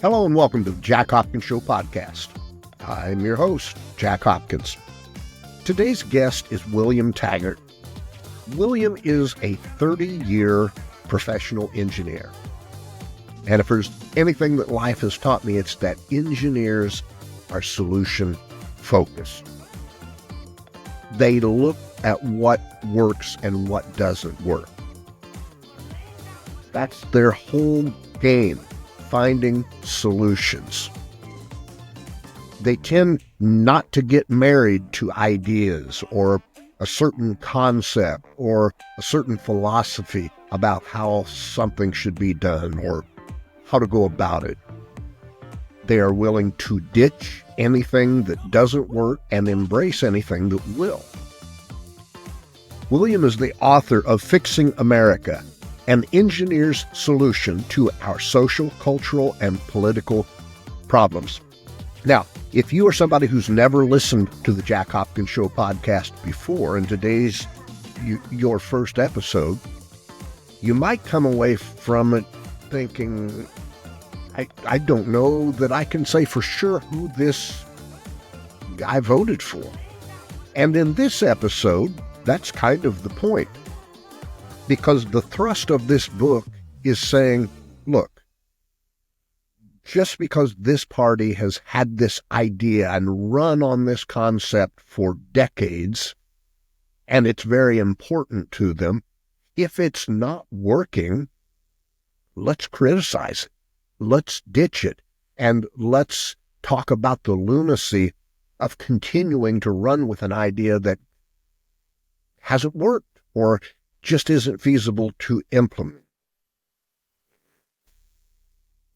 Hello and welcome to the Jack Hopkins Show podcast. I'm your host, Jack Hopkins. Today's guest is William Taggart. William is a 30-year professional engineer. And if there's anything that life has taught me, it's that engineers are solution-focused. They look at what works and what doesn't work. That's their whole game. Finding solutions. They tend not to get married to ideas or a certain concept or a certain philosophy about how something should be done or how to go about it. They are willing to ditch anything that doesn't work and embrace anything that will. William is the author of Fixing America, an engineer's solution to our social, cultural, and political problems. Now, if you are somebody who's never listened to the Jack Hopkins Show podcast before, and today's your first episode, you might come away from it thinking, I don't know that I can say for sure who this guy voted for. And in this episode, that's kind of the point. Because the thrust of this book is saying, look, just because this party has had this idea and run on this concept for decades, and it's very important to them, if it's not working, let's criticize it. Let's ditch it. And let's talk about the lunacy of continuing to run with an idea that hasn't worked or just isn't feasible to implement.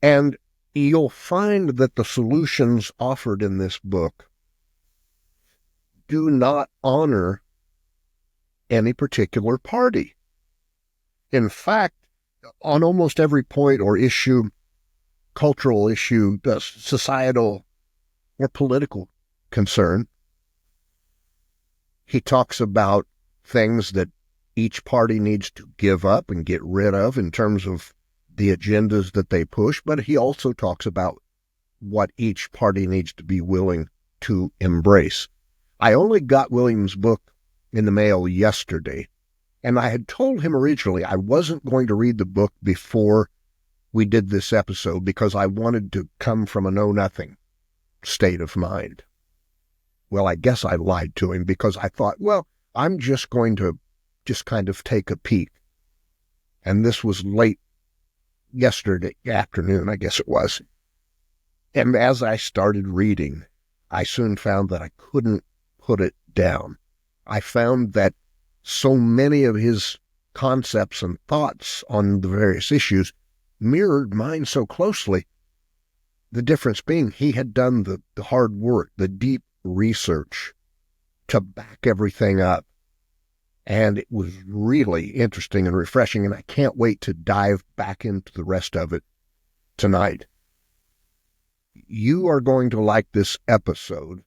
And you'll find that the solutions offered in this book do not honor any particular party. In fact, on almost every point or issue, cultural issue, societal or political concern, he talks about things that each party needs to give up and get rid of in terms of the agendas that they push, but he also talks about what each party needs to be willing to embrace. I only got William's book in the mail yesterday, and I had told him originally I wasn't going to read the book before we did this episode because I wanted to come from a know-nothing state of mind. Well, I guess I lied to him because I thought, well, I'm just going to kind of take a peek. And this was late yesterday afternoon, I guess it was. And as I started reading, I soon found that I couldn't put it down. I found that so many of his concepts and thoughts on the various issues mirrored mine so closely. The difference being he had done the hard work, the deep research to back everything up. And it was really interesting and refreshing, and I can't wait to dive back into the rest of it tonight. You are going to like this episode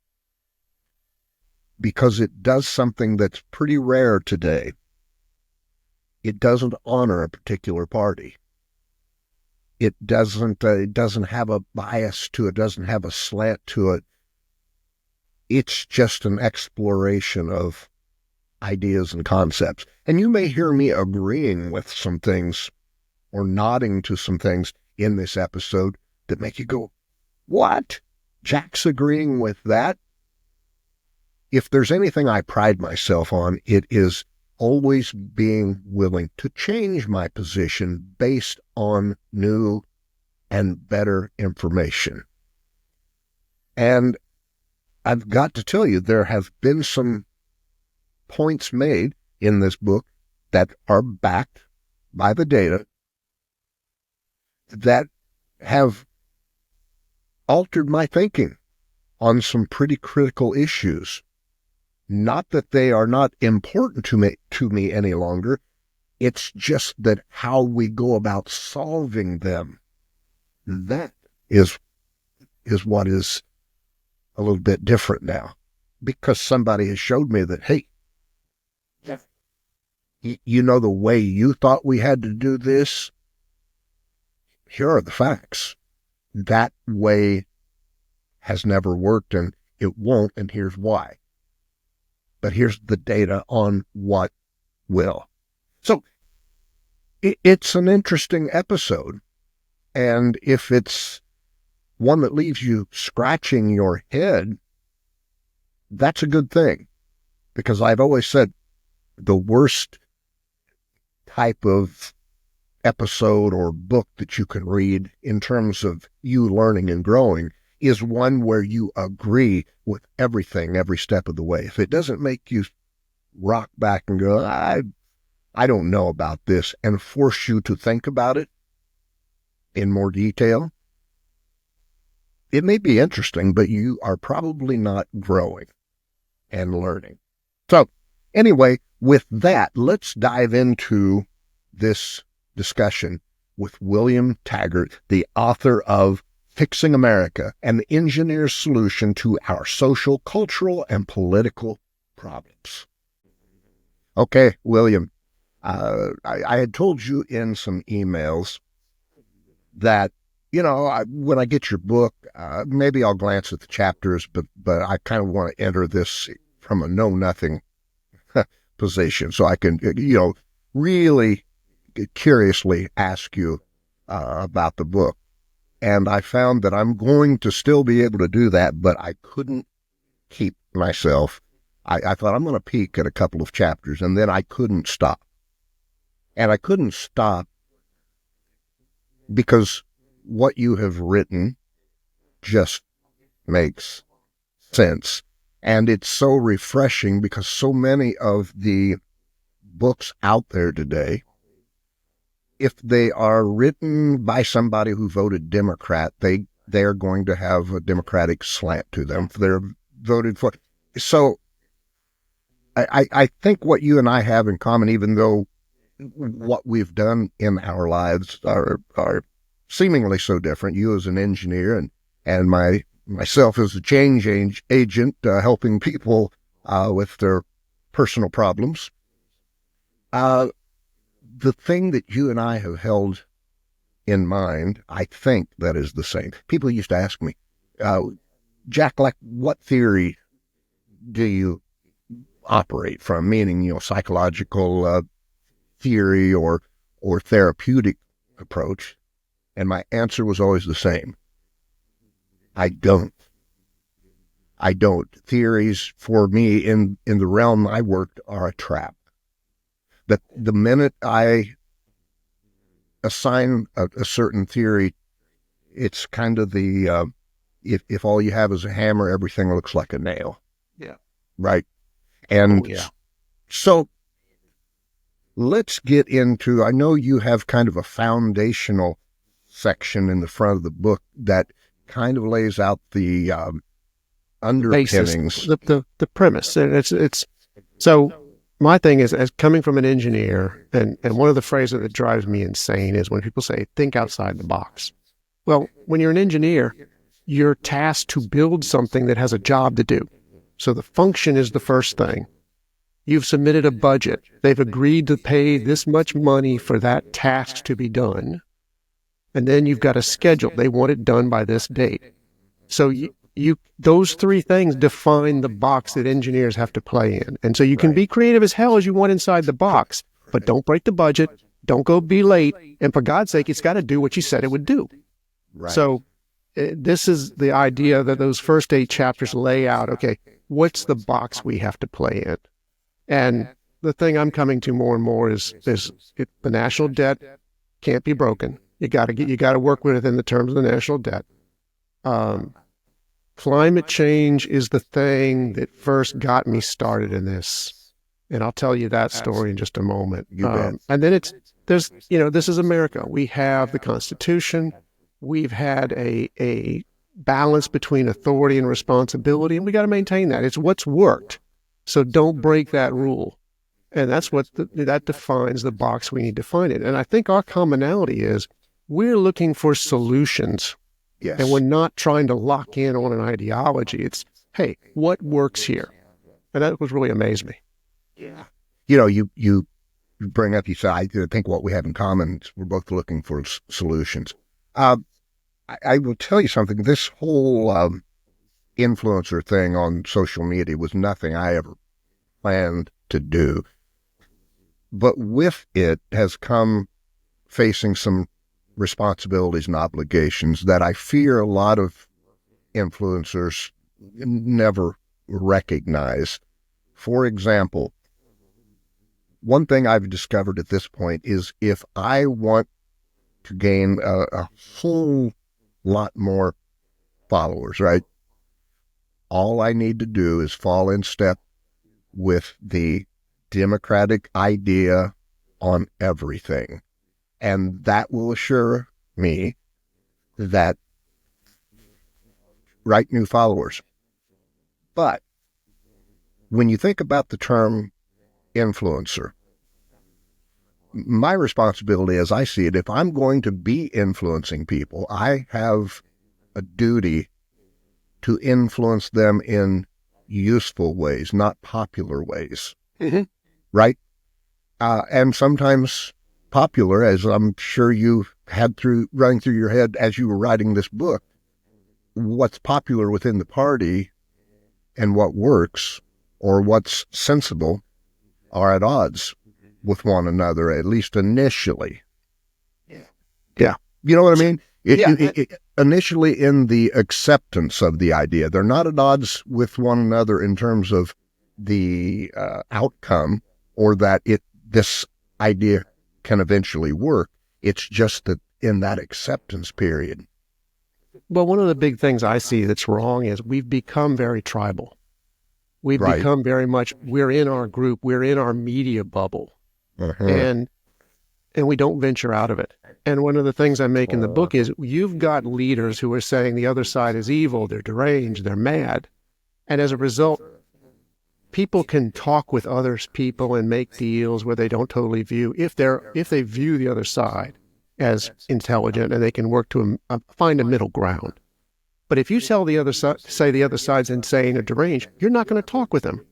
because it does something that's pretty rare today. It doesn't honor a particular party. It doesn't have a bias to it, doesn't have a slant to it. It's just an exploration of ideas and concepts. And you may hear me agreeing with some things or nodding to some things in this episode that make you go, what? Jack's agreeing with that? If there's anything I pride myself on, it is always being willing to change my position based on new and better information. And I've got to tell you, there have been some points made in this book that are backed by the data that have altered my thinking on some pretty critical issues. Not that they are not important to me any longer. It's just that how we go about solving them, that is what is a little bit different now. Because somebody has showed me that, hey, you know the way you thought we had to do this? Here are the facts. that way has never worked, and it won't, and here's why. But here's the data on what will. So it's an interesting episode, and if it's one that leaves you scratching your head, that's a good thing, because I've always said the worst type of episode or book that you can read in terms of you learning and growing is one where you agree with everything every step of the way. If it doesn't make you rock back and go, I don't know about this, and force you to think about it in more detail, it may be interesting, but you are probably not growing and learning. So anyway, with that, let's dive into this discussion with William Taggart, the author of Fixing America, an Engineer's Solution to Our Social, Cultural, and Political Problems. Okay, William, I had told you in some emails that, when I get your book, maybe I'll glance at the chapters, but I kind of want to enter this from a know-nothing position, so I can, really curiously ask you about the book. And I found that I'm going to still be able to do that, but I couldn't keep myself. I thought I'm going to peek at a couple of chapters, and then I couldn't stop. And I couldn't stop because what you have written just makes sense. And it's so refreshing because so many of the books out there today, if they are written by somebody who voted Democrat, they're going to have a Democratic slant to them. If they're voted for. So I think what you and I have in common, even though what we've done in our lives are seemingly so different, you as an engineer and myself as a change agent helping people with their personal problems. The thing that you and I have held in mind, I think that is the same. People used to ask me, Jack, like what theory do you operate from? Meaning, psychological theory or therapeutic approach. And my answer was always the same. I don't. Theories for me in the realm I worked are a trap. That the minute I assign a certain theory, it's kind of the, if all you have is a hammer, everything looks like a nail. Yeah. Right. And so let's get into, I know you have kind of a foundational section in the front of the book that kind of lays out the underpinnings. The premise. And it's so my thing is, as coming from an engineer, and one of the phrases that drives me insane is when people say, think outside the box. Well, when you're an engineer, you're tasked to build something that has a job to do. So the function is the first thing. You've submitted a budget. They've agreed to pay this much money for that task to be done. And then you've got a schedule. They want it done by this date. So those three things define the box that engineers have to play in. And so you can be creative as hell as you want inside the box, but don't break the budget. Don't go be late. And for God's sake, it's got to do what you said it would do. Right. So this is the idea that those first 8 chapters lay out, okay, what's the box we have to play in? And the thing I'm coming to more and more is the national debt can't be broken. You got to work within the terms of the national debt. Climate change is the thing that first got me started in this, and I'll tell you that story in just a moment. And then this is America. We have the Constitution. We've had a balance between authority and responsibility, and we got to maintain that. It's what's worked. So don't break that rule. And that's what that defines the box we need to find it. And I think our commonality is we're looking for solutions. Yes. And we're not trying to lock in on an ideology. It's, hey, what works here? And that was really amazed me. Yeah. You bring up, you say, I think what we have in common is we're both looking for solutions. I I will tell you something. This whole influencer thing on social media was nothing I ever planned to do. But with it has come facing some responsibilities and obligations that I fear a lot of influencers never recognize. For example, one thing I've discovered at this point is if I want to gain a whole lot more followers, right? All I need to do is fall in step with the democratic idea on everything. And that will assure me that right new followers. But when you think about the term influencer, my responsibility as I see it, if I'm going to be influencing people, I have a duty to influence them in useful ways, not popular ways. Mm-hmm. Right? And sometimes popular, as I'm sure you had running through your head as you were writing this book, what's popular within the party and what works or what's sensible are at odds with one another, at least initially. Yeah. You know what I mean? Yeah. Initially in the acceptance of the idea. They're not at odds with one another in terms of the outcome or that this idea can eventually work. It's just that in that acceptance period. Well, one of the big things I see that's wrong is we've become very tribal. We've Right. become very much, we're in our group, we're in our media bubble, and we don't venture out of it. And one of the things I make in the book is you've got leaders who are saying the other side is evil, they're deranged, they're mad. And as a result, people can talk with other people and make deals where they don't totally view, if they view the other side as intelligent and they can work to find a middle ground. But if you tell the other side, say the other side's insane or deranged, you're not going to talk with them.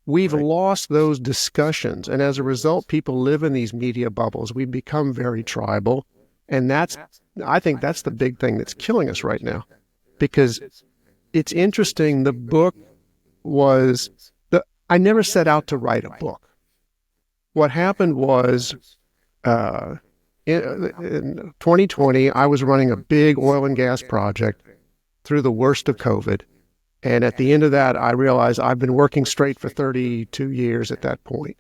We've lost those discussions. And as a result, people live in these media bubbles. We've become very tribal. And I think that's the big thing that's killing us right now. Because it's interesting, the book I never set out to write a book. What happened was, in 2020, I was running a big oil and gas project through the worst of COVID. And at the end of that, I realized I've been working straight for 32 years at that point.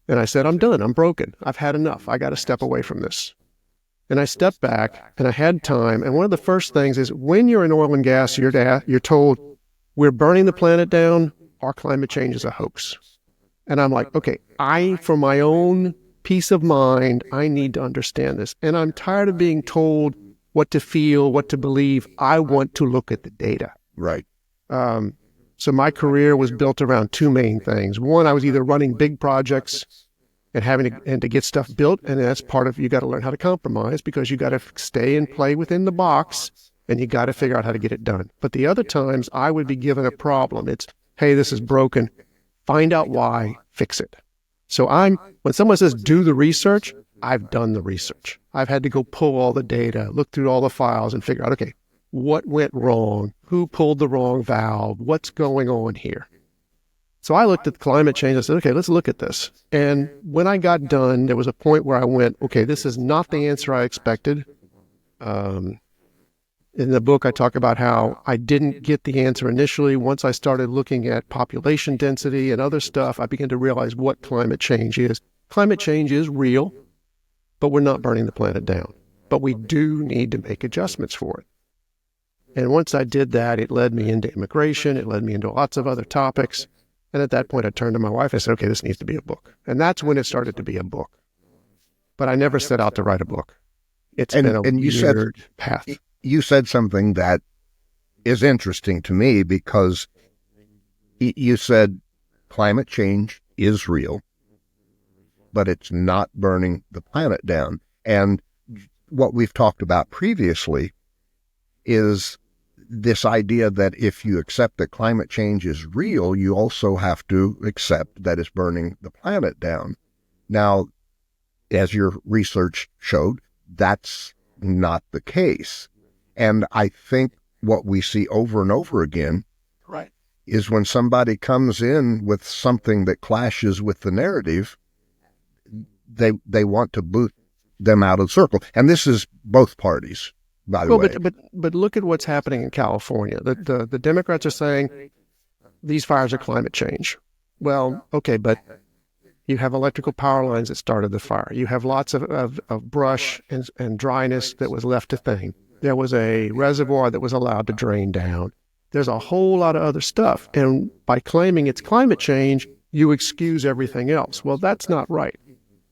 And I said, I'm done. I'm broken. I've had enough. I got to step away from this. And I stepped back and I had time. And one of the first things is when you're in oil and gas, you're told, we're burning the planet down. Our climate change is a hoax. And I'm like, okay, for my own peace of mind, I need to understand this. And I'm tired of being told what to feel, what to believe. I want to look at the data. Right. So my career was built around two main things. One, I was either running big projects and to get stuff built, and that's part of, you got to learn how to compromise because you got to stay and play within the box, and you got to figure out how to get it done. But the other times, I would be given a problem. It's, hey, this is broken. Find out why, fix it. So when someone says do the research, I've done the research. I've had to go pull all the data, look through all the files, and figure out, okay, what went wrong? Who pulled the wrong valve? What's going on here? So I looked at climate change. I said, okay, let's look at this. And when I got done, there was a point where I went, okay, this is not the answer I expected. In the book, I talk about how I didn't get the answer initially. Once I started looking at population density and other stuff, I began to realize what climate change is. Climate change is real, but we're not burning the planet down. But we do need to make adjustments for it. And once I did that, it led me into immigration. It led me into lots of other topics. And at that point, I turned to my wife. I said, okay, this needs to be a book. And that's when it started to be a book. But I never set out to write a book. It's been a weird path. You said something that is interesting to me because you said climate change is real, but it's not burning the planet down. And what we've talked about previously is this idea that if you accept that climate change is real, you also have to accept that it's burning the planet down. Now, as your research showed, that's not the case. And I think what we see over and over again Right. is when somebody comes in with something that clashes with the narrative, they want to boot them out of the circle. And this is both parties, by the Well, way. but look at what's happening in California. The Democrats are saying these fires are climate change. Well, okay, but you have electrical power lines that started the fire. You have lots of brush and dryness that was left to thing. There was a reservoir that was allowed to drain down. There's a whole lot of other stuff. And by claiming it's climate change, you excuse everything else. Well, that's not right.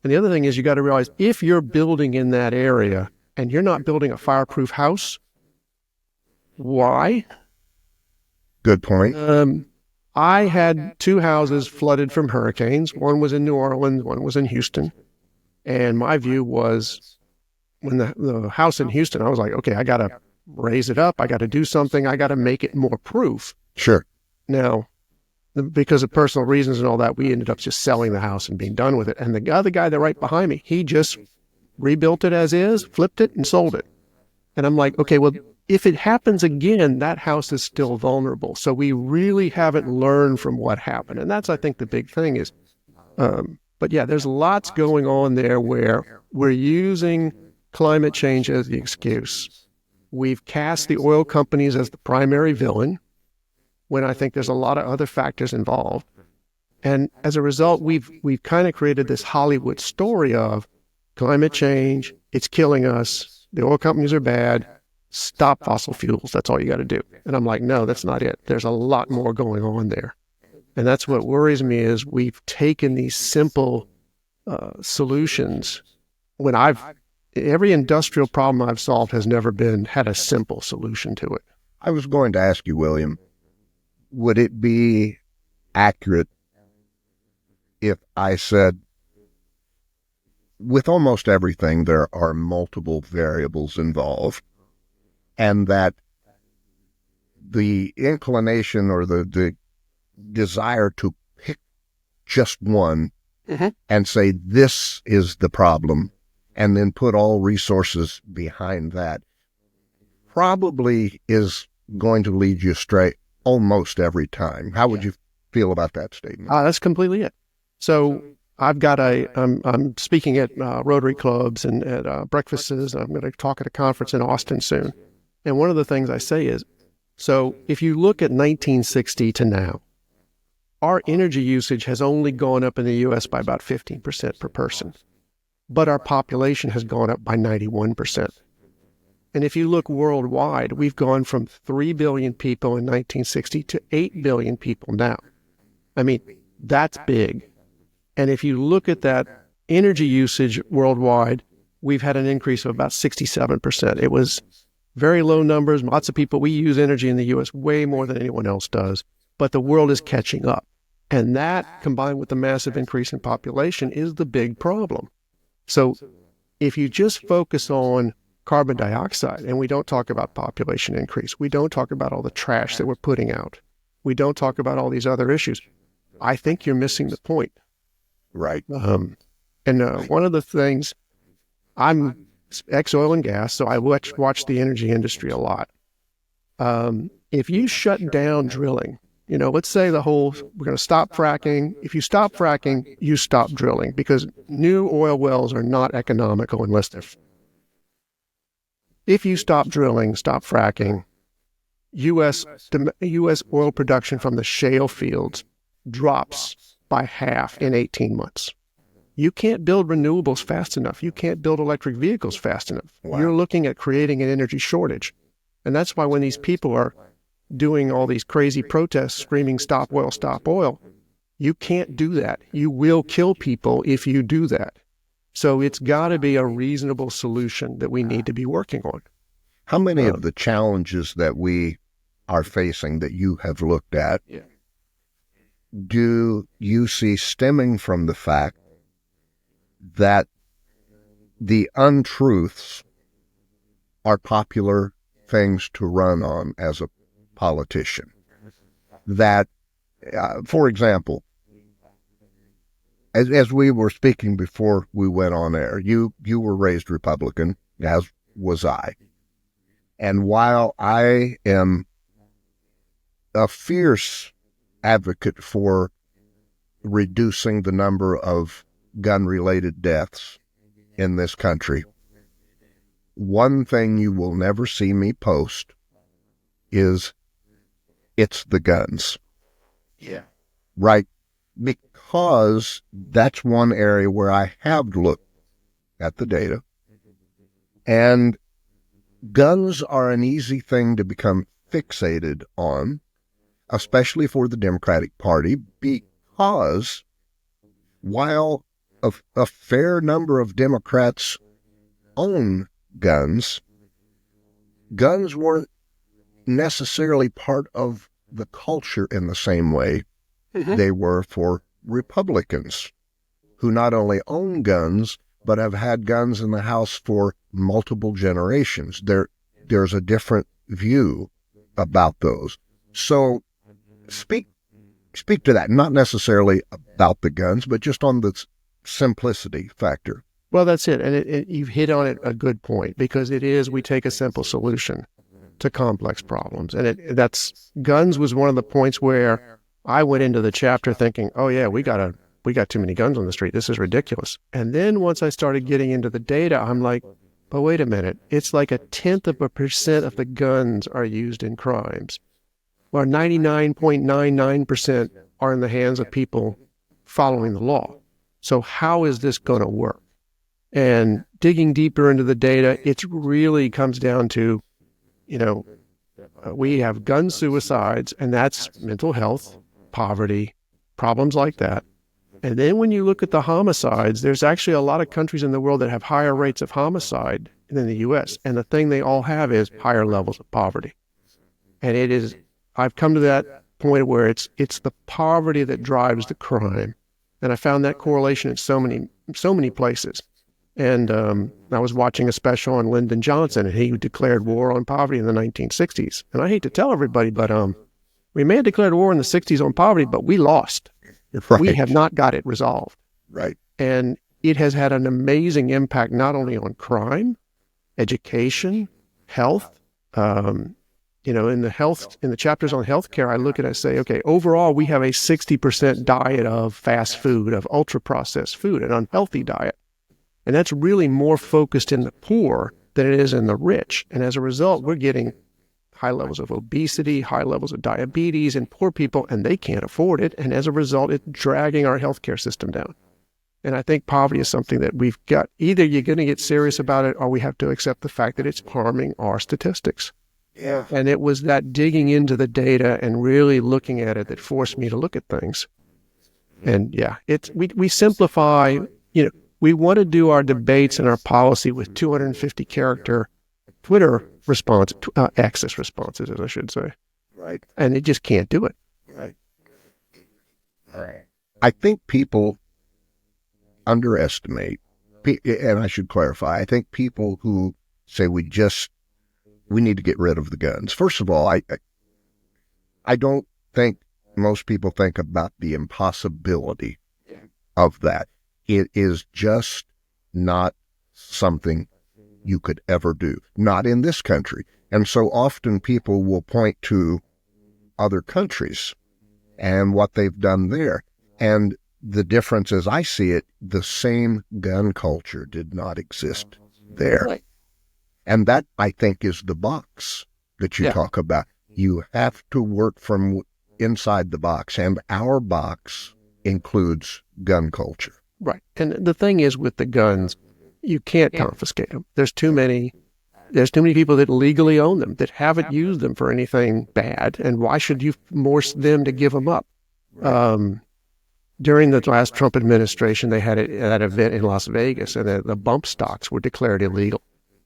And the other thing is you got to realize if you're building in that area and you're not building a fireproof house, why? Good point. I had two houses flooded from hurricanes. One was in New Orleans, one was in Houston. And my view was when the house in Houston, I was like, okay, I got to raise it up. I got to do something. I got to make it more proof. Sure. Now, because of personal reasons and all that, we ended up just selling the house and being done with it. And the other guy that right behind me, he just rebuilt it as is, flipped it, and sold it. And I'm like, okay, well, if it happens again, that house is still vulnerable. So we really haven't learned from what happened. And that's, I think, the big thing is, but yeah, there's lots going on there where we're using climate change as the excuse. We've cast the oil companies as the primary villain, when I think there's a lot of other factors involved. And as a result, we've kind of created this Hollywood story of climate change, it's killing us, the oil companies are bad, stop fossil fuels, that's all you got to do. And I'm like, no, that's not it. There's a lot more going on there. And that's what worries me is we've taken these simple solutions when every industrial problem I've solved has never had a simple solution to it. I was going to ask you, William, would it be accurate if I said, with almost everything, there are multiple variables involved, and that the inclination or the desire to pick just one and say, this is the problem, and then put all resources behind that, probably is going to lead you astray almost every time. How would you feel about that statement? That's completely it. So I've got I'm speaking at Rotary clubs and at breakfasts. I'm going to talk at a conference in Austin soon. And one of the things I say is, so if you look at 1960 to now, our energy usage has only gone up in the U.S. by about 15% per person, but our population has gone up by 91%. And if you look worldwide, we've gone from 3 billion people in 1960 to 8 billion people now. I mean, that's big. And if you look at that energy usage worldwide, we've had an increase of about 67%. It was very low numbers. Lots of people, we use energy in the U.S. way more than anyone else does, but the world is catching up. And that, combined with the massive increase in population, is the big problem. So if you just focus on carbon dioxide, and we don't talk about population increase, we don't talk about all the trash that we're putting out, we don't talk about all these other issues, I think you're missing the point. Right. And one of the things, I'm ex-oil and gas, so I watch the energy industry a lot. If you shut down drilling, let's say we're going to stop fracking. If you stop fracking, you stop drilling, because new oil wells are not economical unless they're... If you stop drilling, stop fracking, U.S. oil production from the shale fields drops by half in 18 months. You can't build renewables fast enough. You can't build electric vehicles fast enough. Wow. You're looking at creating an energy shortage. And that's why when these people are doing all these crazy protests screaming, stop oil, you can't do that. You will kill people if you do that. So it's got to be a reasonable solution that we need to be working on. How many of the challenges that we are facing that you have looked at do you see stemming from the fact that the untruths are popular things to run on as a politician? That, for example, as we were speaking before we went on air, you were raised Republican, as was I. And while I am a fierce advocate for reducing the number of gun-related deaths in this country, one thing you will never see me post is it's the guns. Yeah. Right? Because that's one area where I have looked at the data. And guns are an easy thing to become fixated on, especially for the Democratic Party, because while a fair number of Democrats own guns, guns weren't necessarily part of the culture in the same way they were for Republicans, who not only own guns, but have had guns in the house for multiple generations. There's a different view about those. So speak to that, not necessarily about the guns, but just on the simplicity factor. Well, that's it. And you've hit on it a good point, because we take a simple solution to complex problems. And that's guns was one of the points where I went into the chapter thinking, oh yeah, we got too many guns on the street. This is ridiculous. And then once I started getting into the data, I'm like, but wait a minute. It's like 0.1% of the guns are used in crimes, while 99.99% are in the hands of people following the law. So how is this going to work? And digging deeper into the data, it really comes down to, we have gun suicides, and that's mental health, poverty, problems like that. And then when you look at the homicides, there's actually a lot of countries in the world that have higher rates of homicide than the U.S. And the thing they all have is higher levels of poverty. And I've come to that point where it's the poverty that drives the crime. And I found that correlation in so many places. And I was watching a special on Lyndon Johnson, and he declared war on poverty in the 1960s. And I hate to tell everybody, but we may have declared war in the 60s on poverty, but we lost. Right. We have not got it resolved. Right. And it has had an amazing impact not only on crime, education, health. In the chapters on healthcare, I look at it and say, okay, overall, we have a 60% diet of fast food, of ultra-processed food, an unhealthy diet. And that's really more focused in the poor than it is in the rich. And as a result, we're getting high levels of obesity, high levels of diabetes in poor people, and they can't afford it. And as a result, it's dragging our healthcare system down. And I think poverty is something that we've got. Either you're going to get serious about it, or we have to accept the fact that it's harming our statistics. Yeah. And it was that digging into the data and really looking at it that forced me to look at things. And yeah, we simplify, we want to do our debates and our policy with 250 character Twitter response, access responses, as I should say. Right. And it just can't do it. Right. All right. I think people underestimate, and I should clarify, I think people who say we need to get rid of the guns. First of all, I don't think most people think about the impossibility of that. It is just not something you could ever do, not in this country. And so often people will point to other countries and what they've done there. And the difference, as I see it, the same gun culture did not exist there. Right. And that, I think, is the box that you talk about. You have to work from inside the box, and our box includes gun culture. Right. And the thing is with the guns, you can't confiscate them. There's too many people that legally own them, that haven't used them for anything bad. And why should you force them to give them up? Right. During the last Trump administration, they had that event in Las Vegas, and the bump stocks were declared illegal.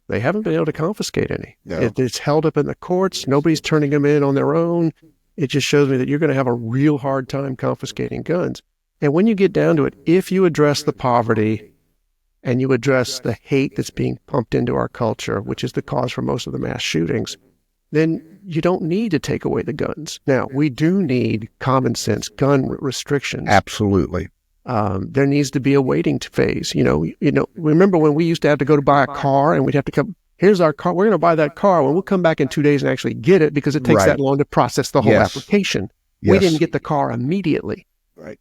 They haven't been able to confiscate any. No. It's held up in the courts. Nobody's turning them in on their own. It just shows me that you're going to have a real hard time confiscating guns. And when you get down to it, if you address the poverty and you address the hate that's being pumped into our culture, which is the cause for most of the mass shootings, then you don't need to take away the guns. Now, we do need common sense gun restrictions. Absolutely. There needs to be a waiting phase. Remember when we used to have to go to buy a car and we'd have to come here's our car. We're going to buy that car. Well, we'll come back in 2 days and actually get it because it takes Right. that long to process the whole Yes. application. Yes. We didn't get the car immediately. Right.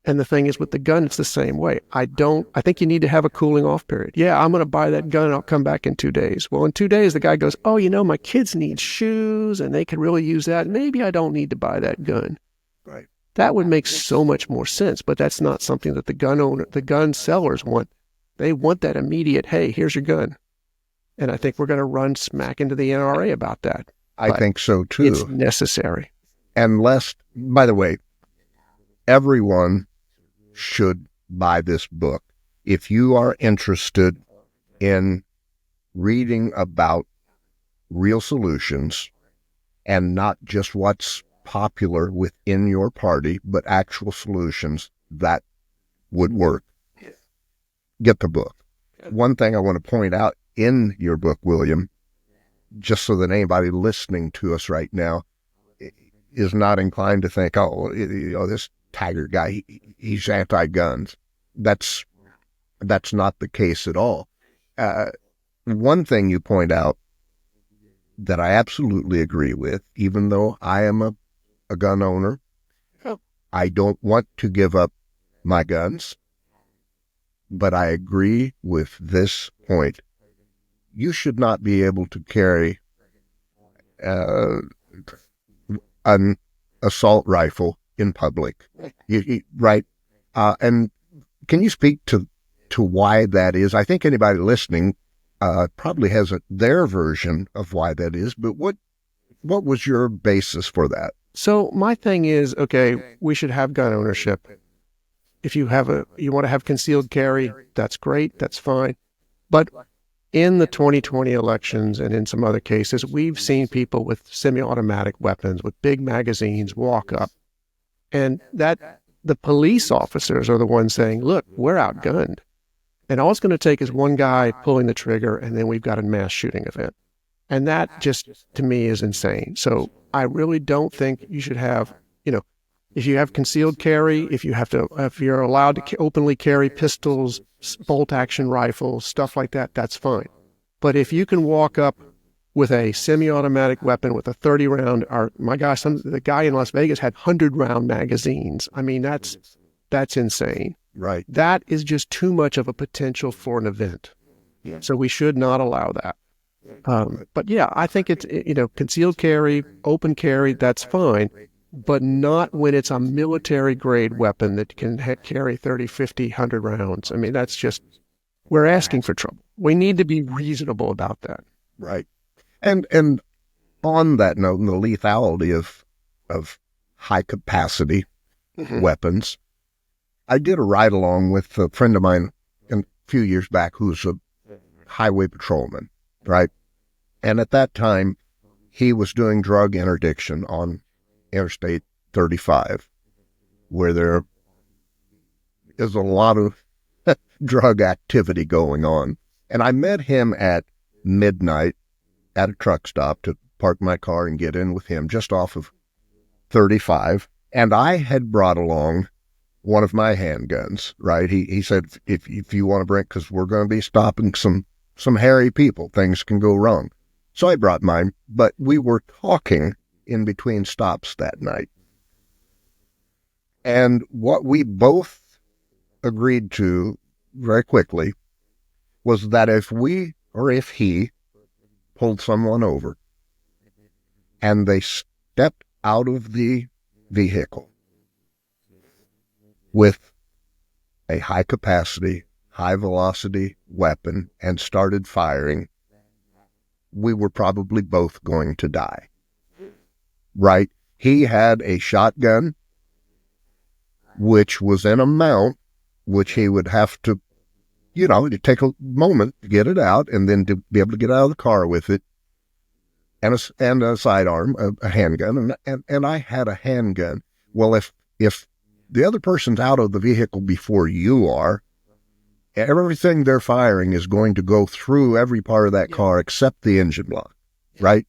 And the thing is with the gun, it's the same way. I think you need to have a cooling off period. Yeah, I'm going to buy that gun and I'll come back in 2 days. Well, in 2 days, the guy goes, oh, my kids need shoes and they could really use that. Maybe I don't need to buy that gun. Right. That would make so much more sense, but that's not something that the gun sellers want. They want that immediate, hey, here's your gun. And I think we're going to run smack into the NRA about that. I think so too. It's necessary. Unless, by the way, everyone should buy this book. If you are interested in reading about real solutions and not just what's popular within your party, but actual solutions that would work, get the book. One thing I want to point out in your book, William, just so that anybody listening to us right now is not inclined to think, oh, this Taggart guy, he's anti-guns. That's not the case at all. One thing you point out that I absolutely agree with, even though I am a gun owner, I don't want to give up my guns, but I agree with this point. You should not be able to carry an assault rifle in public, right? And can you speak to why that is? I think anybody listening probably has their version of why that is, but what was your basis for that? So my thing is, okay, we should have gun ownership. If you want to have concealed carry, that's great, that's fine. But in the 2020 elections and in some other cases, we've seen people with semi-automatic weapons with big magazines walk up, and that the police officers are the ones saying, look, we're outgunned. And all it's going to take is one guy pulling the trigger, and then we've got a mass shooting event. And that just, to me, is insane. So I really don't think you should have, if you have concealed carry, if you're allowed to openly carry pistols, bolt-action rifles, stuff like that, that's fine. But if you can walk up with a semi-automatic weapon with a 30-round, or my gosh, the guy in Las Vegas had 100-round magazines. I mean, that's insane. Right. That is just too much of a potential for an event. Yeah. So we should not allow that. But yeah, I think it's, concealed carry, open carry, that's fine, but not when it's a military grade weapon that can carry 30, 50, 100 rounds. I mean, that's just, we're asking for trouble. We need to be reasonable about that. Right. And on that note, the lethality of high capacity weapons, I did a ride along with a friend of mine a few years back who's a highway patrolman, right? And at that time, he was doing drug interdiction on Interstate 35, where there is a lot of drug activity going on. And I met him at midnight at a truck stop to park my car and get in with him just off of 35. And I had brought along one of my handguns, right? He said, if you want to bring, because we're going to be stopping some hairy people, things can go wrong. So I brought mine, but we were talking in between stops that night. And what we both agreed to very quickly was that if he pulled someone over and they stepped out of the vehicle with a high capacity, high velocity weapon and started firing, we were probably both going to die. Right? He had a shotgun, which was in a mount, which he would have to, it'd take a moment to get it out and then to be able to get out of the car with it, and a sidearm, a handgun, and I had a handgun. Well, if the other person's out of the vehicle before you are, everything they're firing is going to go through every part of that car except the engine block, right?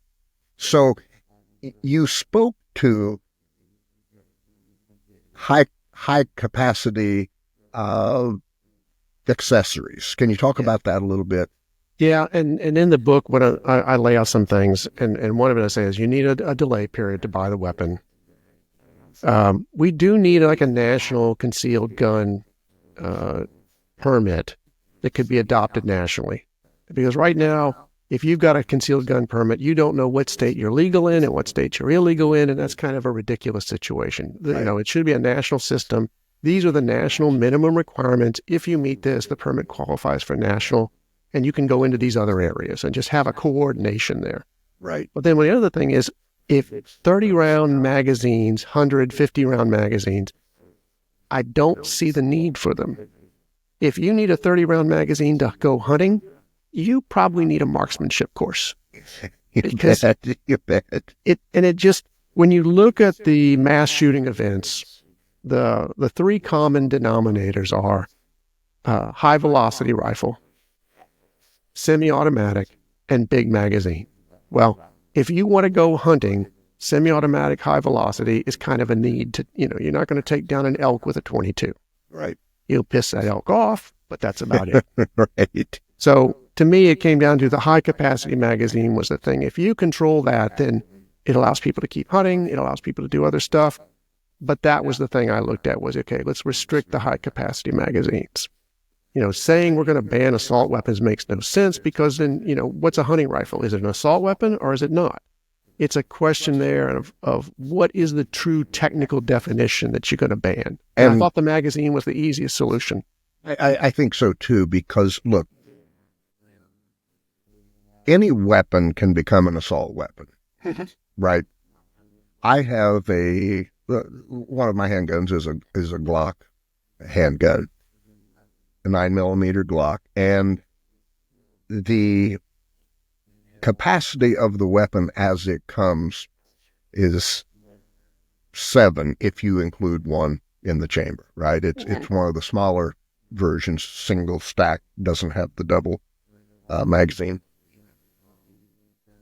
So you spoke to high capacity accessories. Can you talk about that a little bit? Yeah, and in the book, when I lay out some things, and one of it I say is you need a delay period to buy the weapon. We do need like a national concealed gun permit that could be adopted nationally. Because right now, if you've got a concealed gun permit, you don't know what state you're legal in and what state you're illegal in, and that's kind of a ridiculous situation. Right. You know, it should be a national system. These are the national minimum requirements. If you meet this, the permit qualifies for national, and you can go into these other areas and just have a coordination there. Right. But then the other thing is, if 30-round magazines, 150-round magazines, I don't see the need for them. If you need a 30-round magazine to go hunting, you probably need a marksmanship course. You bet. It just, when you look at the mass shooting events, the three common denominators are high velocity rifle, semi-automatic, and big magazine. Well, if you want to go hunting, semi-automatic high velocity is kind of a need to, you're not going to take down an elk with a 22. Right. You'll piss that elk off, but that's about it. Right. So to me, it came down to the high capacity magazine was the thing. If you control that, then it allows people to keep hunting. It allows people to do other stuff. But that was the thing I looked at was, okay, let's restrict the high capacity magazines. Saying we're going to ban assault weapons makes no sense because then, what's a hunting rifle? Is it an assault weapon or is it not? It's a question there of what is the true technical definition that you're going to ban. And I thought the magazine was the easiest solution. I think so too, because look, any weapon can become an assault weapon, right? I have one of my handguns is a Glock handgun, a 9mm Glock, and the capacity of the weapon as it comes is 7 if you include one in the chamber, right? It's one of the smaller versions, single stack, doesn't have the double magazine.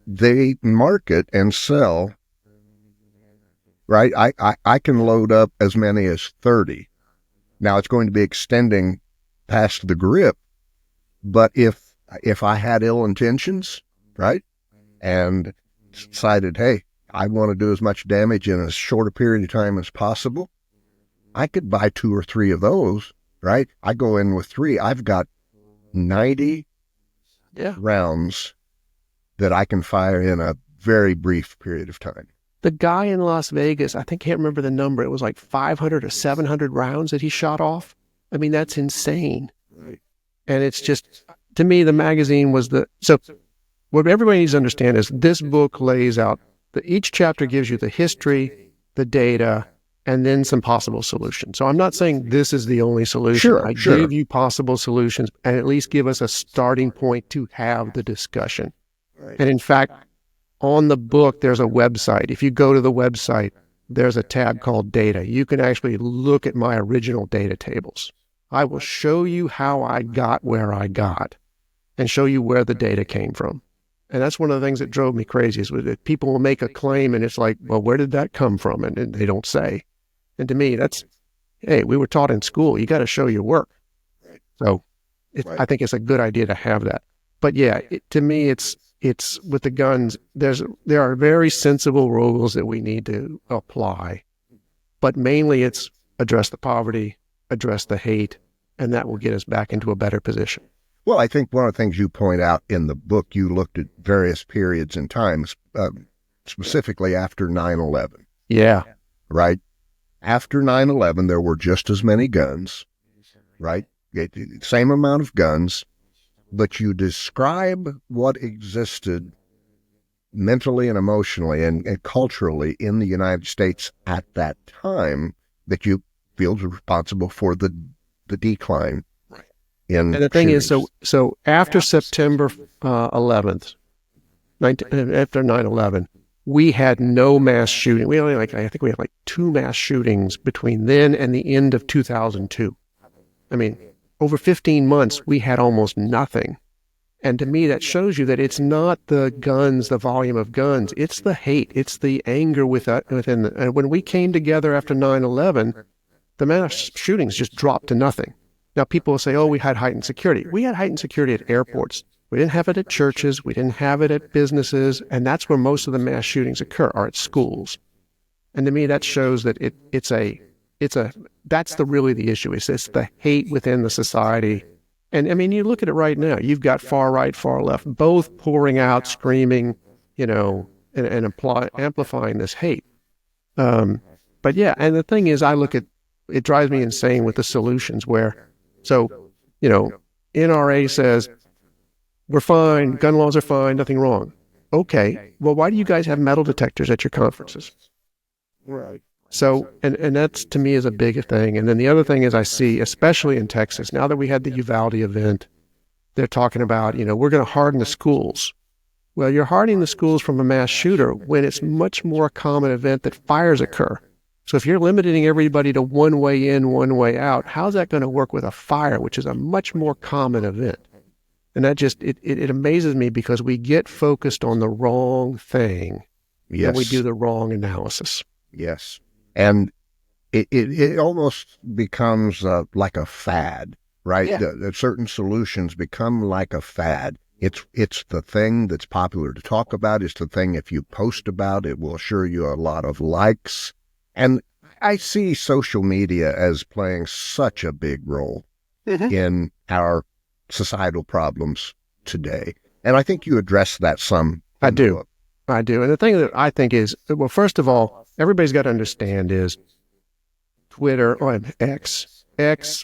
They market and sell, right? I can load up as many as 30. Now it's going to be extending past the grip, but if I had ill intentions, right, and decided, hey, I want to do as much damage in as short a period of time as possible, I could buy 2 or 3 of those, right? I go in with 3. I've got 90 rounds that I can fire in a very brief period of time. The guy in Las Vegas, I can't remember the number. It was like 500 or 700 rounds that he shot off. I mean, that's insane. Right. And it's just, to me, the magazine was so what everybody needs to understand is this book lays out each chapter gives you the history, the data, and then some possible solutions. So I'm not saying this is the only solution. Sure. Give you possible solutions and at least give us a starting point to have the discussion. Right. And in fact, on the book, there's a website. If you go to the website, there's a tab called data. You can actually look at my original data tables. I will show you how I got where I got and show you where the data came from. And that's one of the things that drove me crazy is that people will make a claim and it's like, well, where did that come from? And they don't say. And to me, hey, we were taught in school, you got to show your work. So I think it's a good idea to have that. But yeah, to me, it's with the guns, there are very sensible rules that we need to apply. But mainly it's address the poverty, address the hate, and that will get us back into a better position. Well, I think one of the things you point out in the book, you looked at various periods and times, specifically after 9/11. Yeah. Right? After 9/11, there were just as many guns, right? Same amount of guns, but you describe what existed mentally and emotionally and culturally in the United States at that time that you feel is responsible for the decline. And the thing is, so after September 11th, after 9/11, we had no mass shooting. We only I think we had 2 mass shootings between then and the end of 2002. I mean, over 15 months, we had almost nothing. And to me, that shows you that it's not the guns, the volume of guns. It's the hate. It's the anger within. And when we came together after 9/11, the mass shootings just dropped to nothing. Now, people will say, oh, we had heightened security. We had heightened security at airports. We didn't have it at churches. We didn't have it at businesses. And that's where most of the mass shootings occur, are at schools. And to me, that shows that that's really the issue. It's the hate within the society. And I mean, you look at it right now, you've got far right, far left, both pouring out, screaming, and amplifying this hate. But yeah, and the thing is, it drives me insane with the solutions where, NRA says, we're fine, gun laws are fine, nothing wrong. Okay, well, why do you guys have metal detectors at your conferences? Right. So, and that's, to me, is a big thing. And then the other thing is, I see, especially in Texas, now that we had the Uvalde event, they're talking about, we're going to harden the schools. Well, you're hardening the schools from a mass shooter when it's much more common event that fires occur. So if you're limiting everybody to one way in, one way out, how's that going to work with a fire, which is a much more common event? And that just, it amazes me because we get focused on the wrong thing. Yes. And we do the wrong analysis. Yes. And it almost becomes like a fad, right? Yeah. Certain solutions become like a fad. It's the thing that's popular to talk about. It's the thing, if you post about it, will assure you a lot of likes. And I see social media as playing such a big role in our societal problems today. And I think you address that some. I do. And the thing that I think is, well, first of all, everybody's got to understand is Twitter, or X,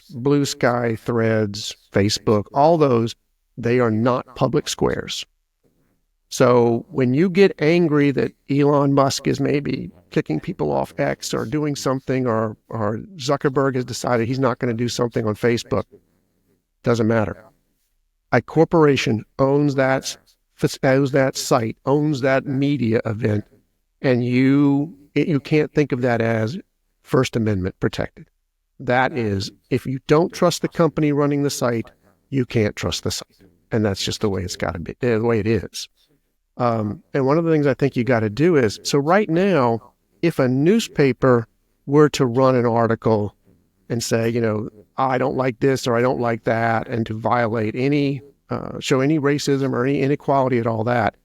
Blue Sky, Threads, Facebook, all those, they are not public squares. So when you get angry that Elon Musk is maybe kicking people off X or doing something, or Zuckerberg has decided he's not going to do something on Facebook, doesn't matter. A corporation owns that site, owns that media event, and you can't think of that as First Amendment protected. That is, if you don't trust the company running the site, you can't trust the site. And that's just the way it's got to be, the way it is. And one of the things I think you got to do is, so right now, if a newspaper were to run an article and say, I don't like this or I don't like that, and to violate show any racism or any inequality at all that,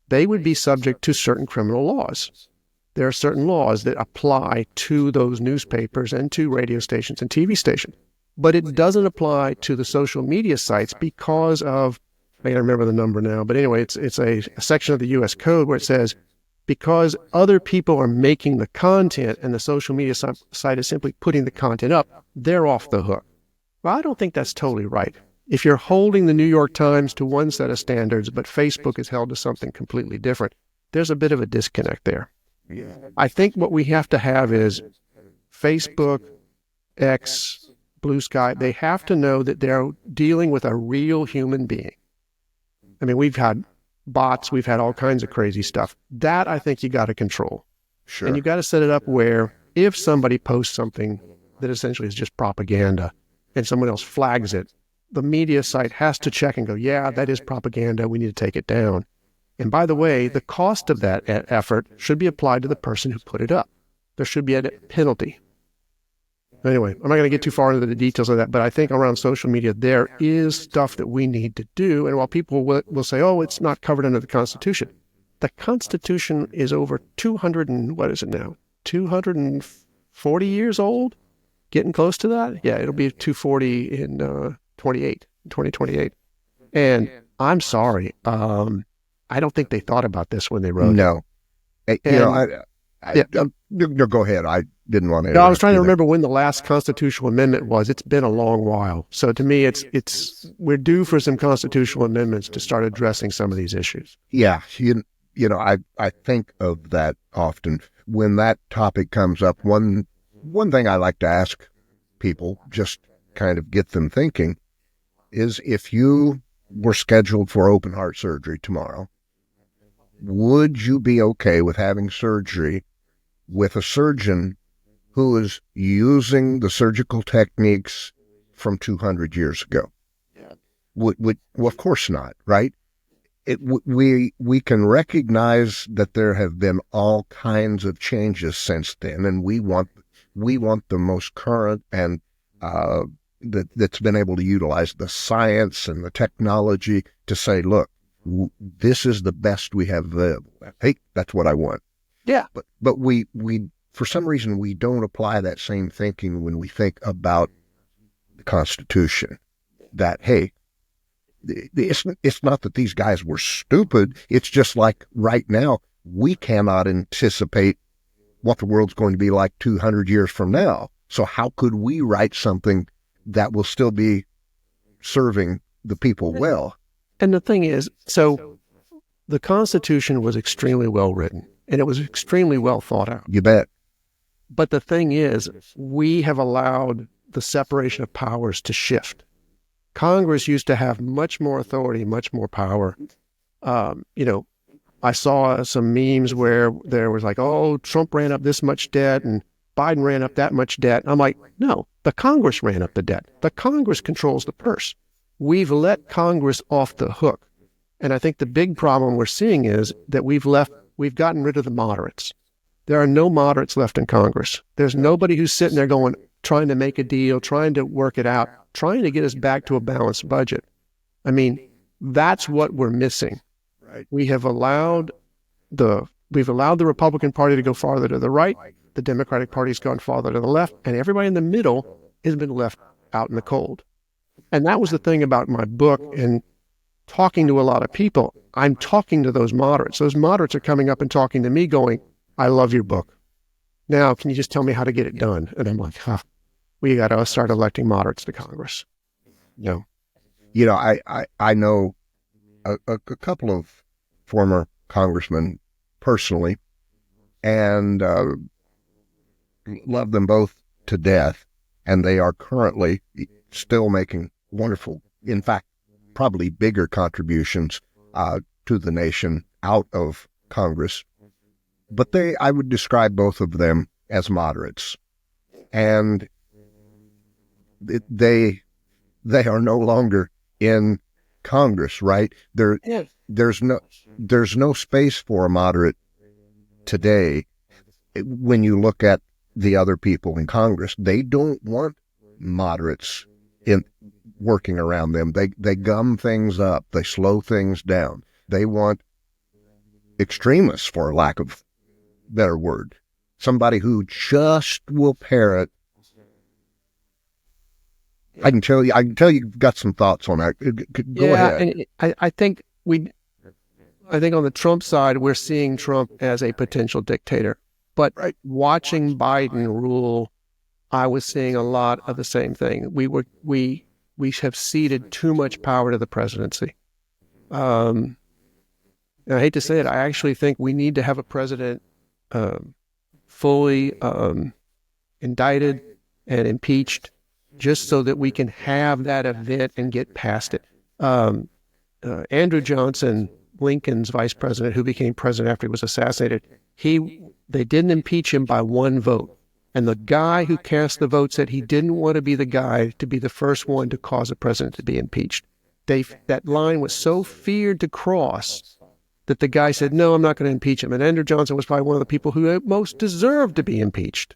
they would be subject to certain criminal laws. There are certain laws that apply to those newspapers and to radio stations and TV stations. But it doesn't apply to the social media sites because of, I can't remember the number now, but anyway, it's a section of the U.S. Code where it says, because other people are making the content and the social media site is simply putting the content up, they're off the hook. Well, I don't think that's totally right. If you're holding the New York Times to one set of standards, but Facebook is held to something completely different, there's a bit of a disconnect there. Yeah. I think what we have to have is Facebook, X, Blue Sky, they have to know that they're dealing with a real human being. I mean, we've had bots, we've had all kinds of crazy stuff. That I think you got to control. Sure. And you got to set it up where if somebody posts something that essentially is just propaganda and someone else flags it, the media site has to check and go, yeah, that is propaganda. We need to take it down. And by the way, the cost of that effort should be applied to the person who put it up. There should be a penalty. Anyway, I'm not going to get too far into the details of that, but I think around social media, there is stuff that we need to do. And while people will say, oh, it's not covered under the Constitution, the Constitution is over 240 years old? Getting close to that? Yeah, it'll be 240 in 2028. And I'm sorry, I don't think they thought about this when they wrote it. No. No, go ahead. I didn't want to. No, I was trying to remember when the last constitutional amendment was. It's been a long while. So to me, we're due for some constitutional amendments to start addressing some of these issues. Yeah. I think of that often. When that topic comes up, one thing I like to ask people, just kind of get them thinking, is if you were scheduled for open heart surgery tomorrow, would you be okay with having surgery with a surgeon who is using the surgical techniques from 200 years ago? Yeah. Well, of course not, right? We can recognize that there have been all kinds of changes since then, and we want the most current and that's been able to utilize the science and the technology to say, look, this is the best we have available. Hey, that's what I want. Yeah. But we for some reason, we don't apply that same thinking when we think about the Constitution. That, hey, it's not that these guys were stupid. It's just like right now, we cannot anticipate what the world's going to be like 200 years from now. So how could we write something that will still be serving the people well? And the thing is, so the Constitution was extremely well written, and it was extremely well thought out. You bet. But the thing is, we have allowed the separation of powers to shift. Congress used to have much more authority, much more power. I saw some memes where there was like, oh, Trump ran up this much debt and Biden ran up that much debt. I'm like, no, the Congress ran up the debt. The Congress controls the purse. We've let Congress off the hook. And I think the big problem we're seeing is that we've gotten rid of the moderates. There are no moderates left in Congress. There's nobody who's sitting there going, trying to make a deal, trying to work it out, trying to get us back to a balanced budget. I mean, that's what we're missing. Right. We've allowed the Republican Party to go farther to the right. The Democratic Party's gone farther to the left, and everybody in the middle has been left out in the cold. And that was the thing about my book and talking to a lot of people. I'm talking to those moderates. Those moderates are coming up and talking to me going, I love your book. Now, can you just tell me how to get it done? And I'm like, we got to start electing moderates to Congress. No. I know a couple of former congressmen personally, and love them both to death. And they are currently still making wonderful, in fact, probably bigger contributions to the nation out of Congress. But I would describe both of them as moderates. And they are no longer in Congress, right? There's no space for a moderate today. When you look at the other people in Congress, they don't want moderates in working around them. They gum things up. They slow things down. They want extremists, for lack of better word. Somebody who just will parrot. I can tell you've got some thoughts on that. Go ahead. And I think on the Trump side, we're seeing Trump as a potential dictator. But watching Biden rule, I was seeing a lot of the same thing. We have ceded too much power to the presidency. And I hate to say it, I actually think we need to have a president fully indicted and impeached, just so that we can have that event and get past it. Andrew Johnson, Lincoln's vice president, who became president after he was assassinated, they didn't impeach him by one vote. And the guy who cast the vote said he didn't want to be the guy to be the first one to cause a president to be impeached. That line was so feared to cross that the guy said, no, I'm not going to impeach him. And Andrew Johnson was probably one of the people who most deserved to be impeached.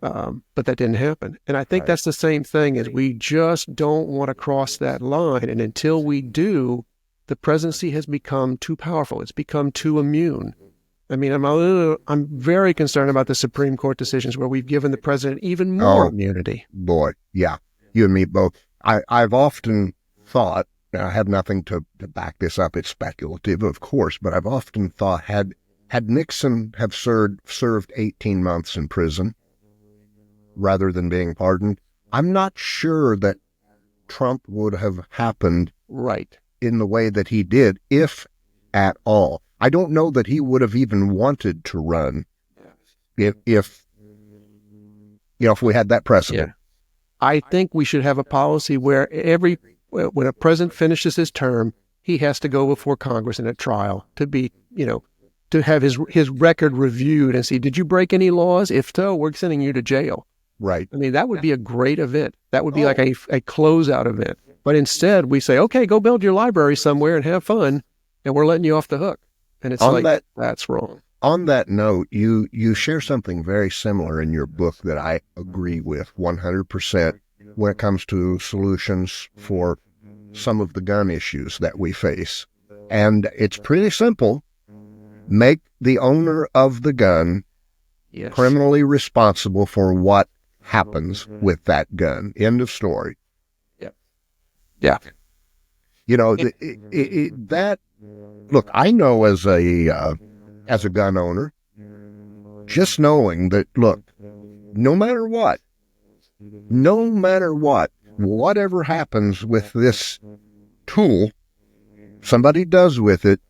But that didn't happen. And I think that's the same thing, is we just don't want to cross that line. And until we do, the presidency has become too powerful. It's become too immune. I mean, I'm very concerned about the Supreme Court decisions where we've given the president even more immunity. Boy, yeah, you and me both. I've often thought, I have nothing to back this up, it's speculative, of course, but I've often thought, had Nixon have served 18 months in prison rather than being pardoned, I'm not sure that Trump would have happened in the way that he did, if at all. I don't know that he would have even wanted to run if we had that precedent. Yeah. I think we should have a policy where when a president finishes his term, he has to go before Congress in a trial to be, to have his record reviewed and see, did you break any laws? If so, we're sending you to jail. Right. I mean, that would be a great event. That would be like a closeout event. But instead, we say, okay, go build your library somewhere and have fun, and we're letting you off the hook. And it's that's wrong. On that note, you share something very similar in your book that I agree with 100%. when it comes to solutions for some of the gun issues that we face. And it's pretty simple. Make the owner of the gun criminally responsible for what happens with that gun. End of story. Yeah. You know, that, look, I know as a gun owner, just knowing that, look, no matter what, whatever happens with this tool, somebody does with it,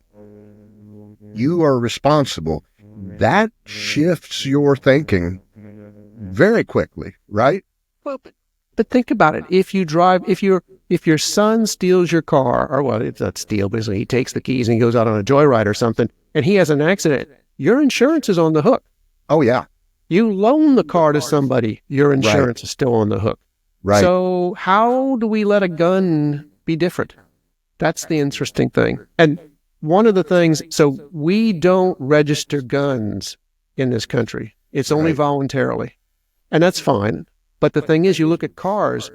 you are responsible. That shifts your thinking very quickly, right? Well, but think about it. If your son steals your car, or well, it's not steal, but he takes the keys and he goes out on a joyride or something, and he has an accident, your insurance is on the hook. Oh, yeah. You loan the car to somebody, your insurance is still on the hook. Right. So how do we let a gun be different? That's the interesting thing. And one of the things, so we don't register guns in this country. It's only voluntarily. And that's fine. But the thing is, you look at cars,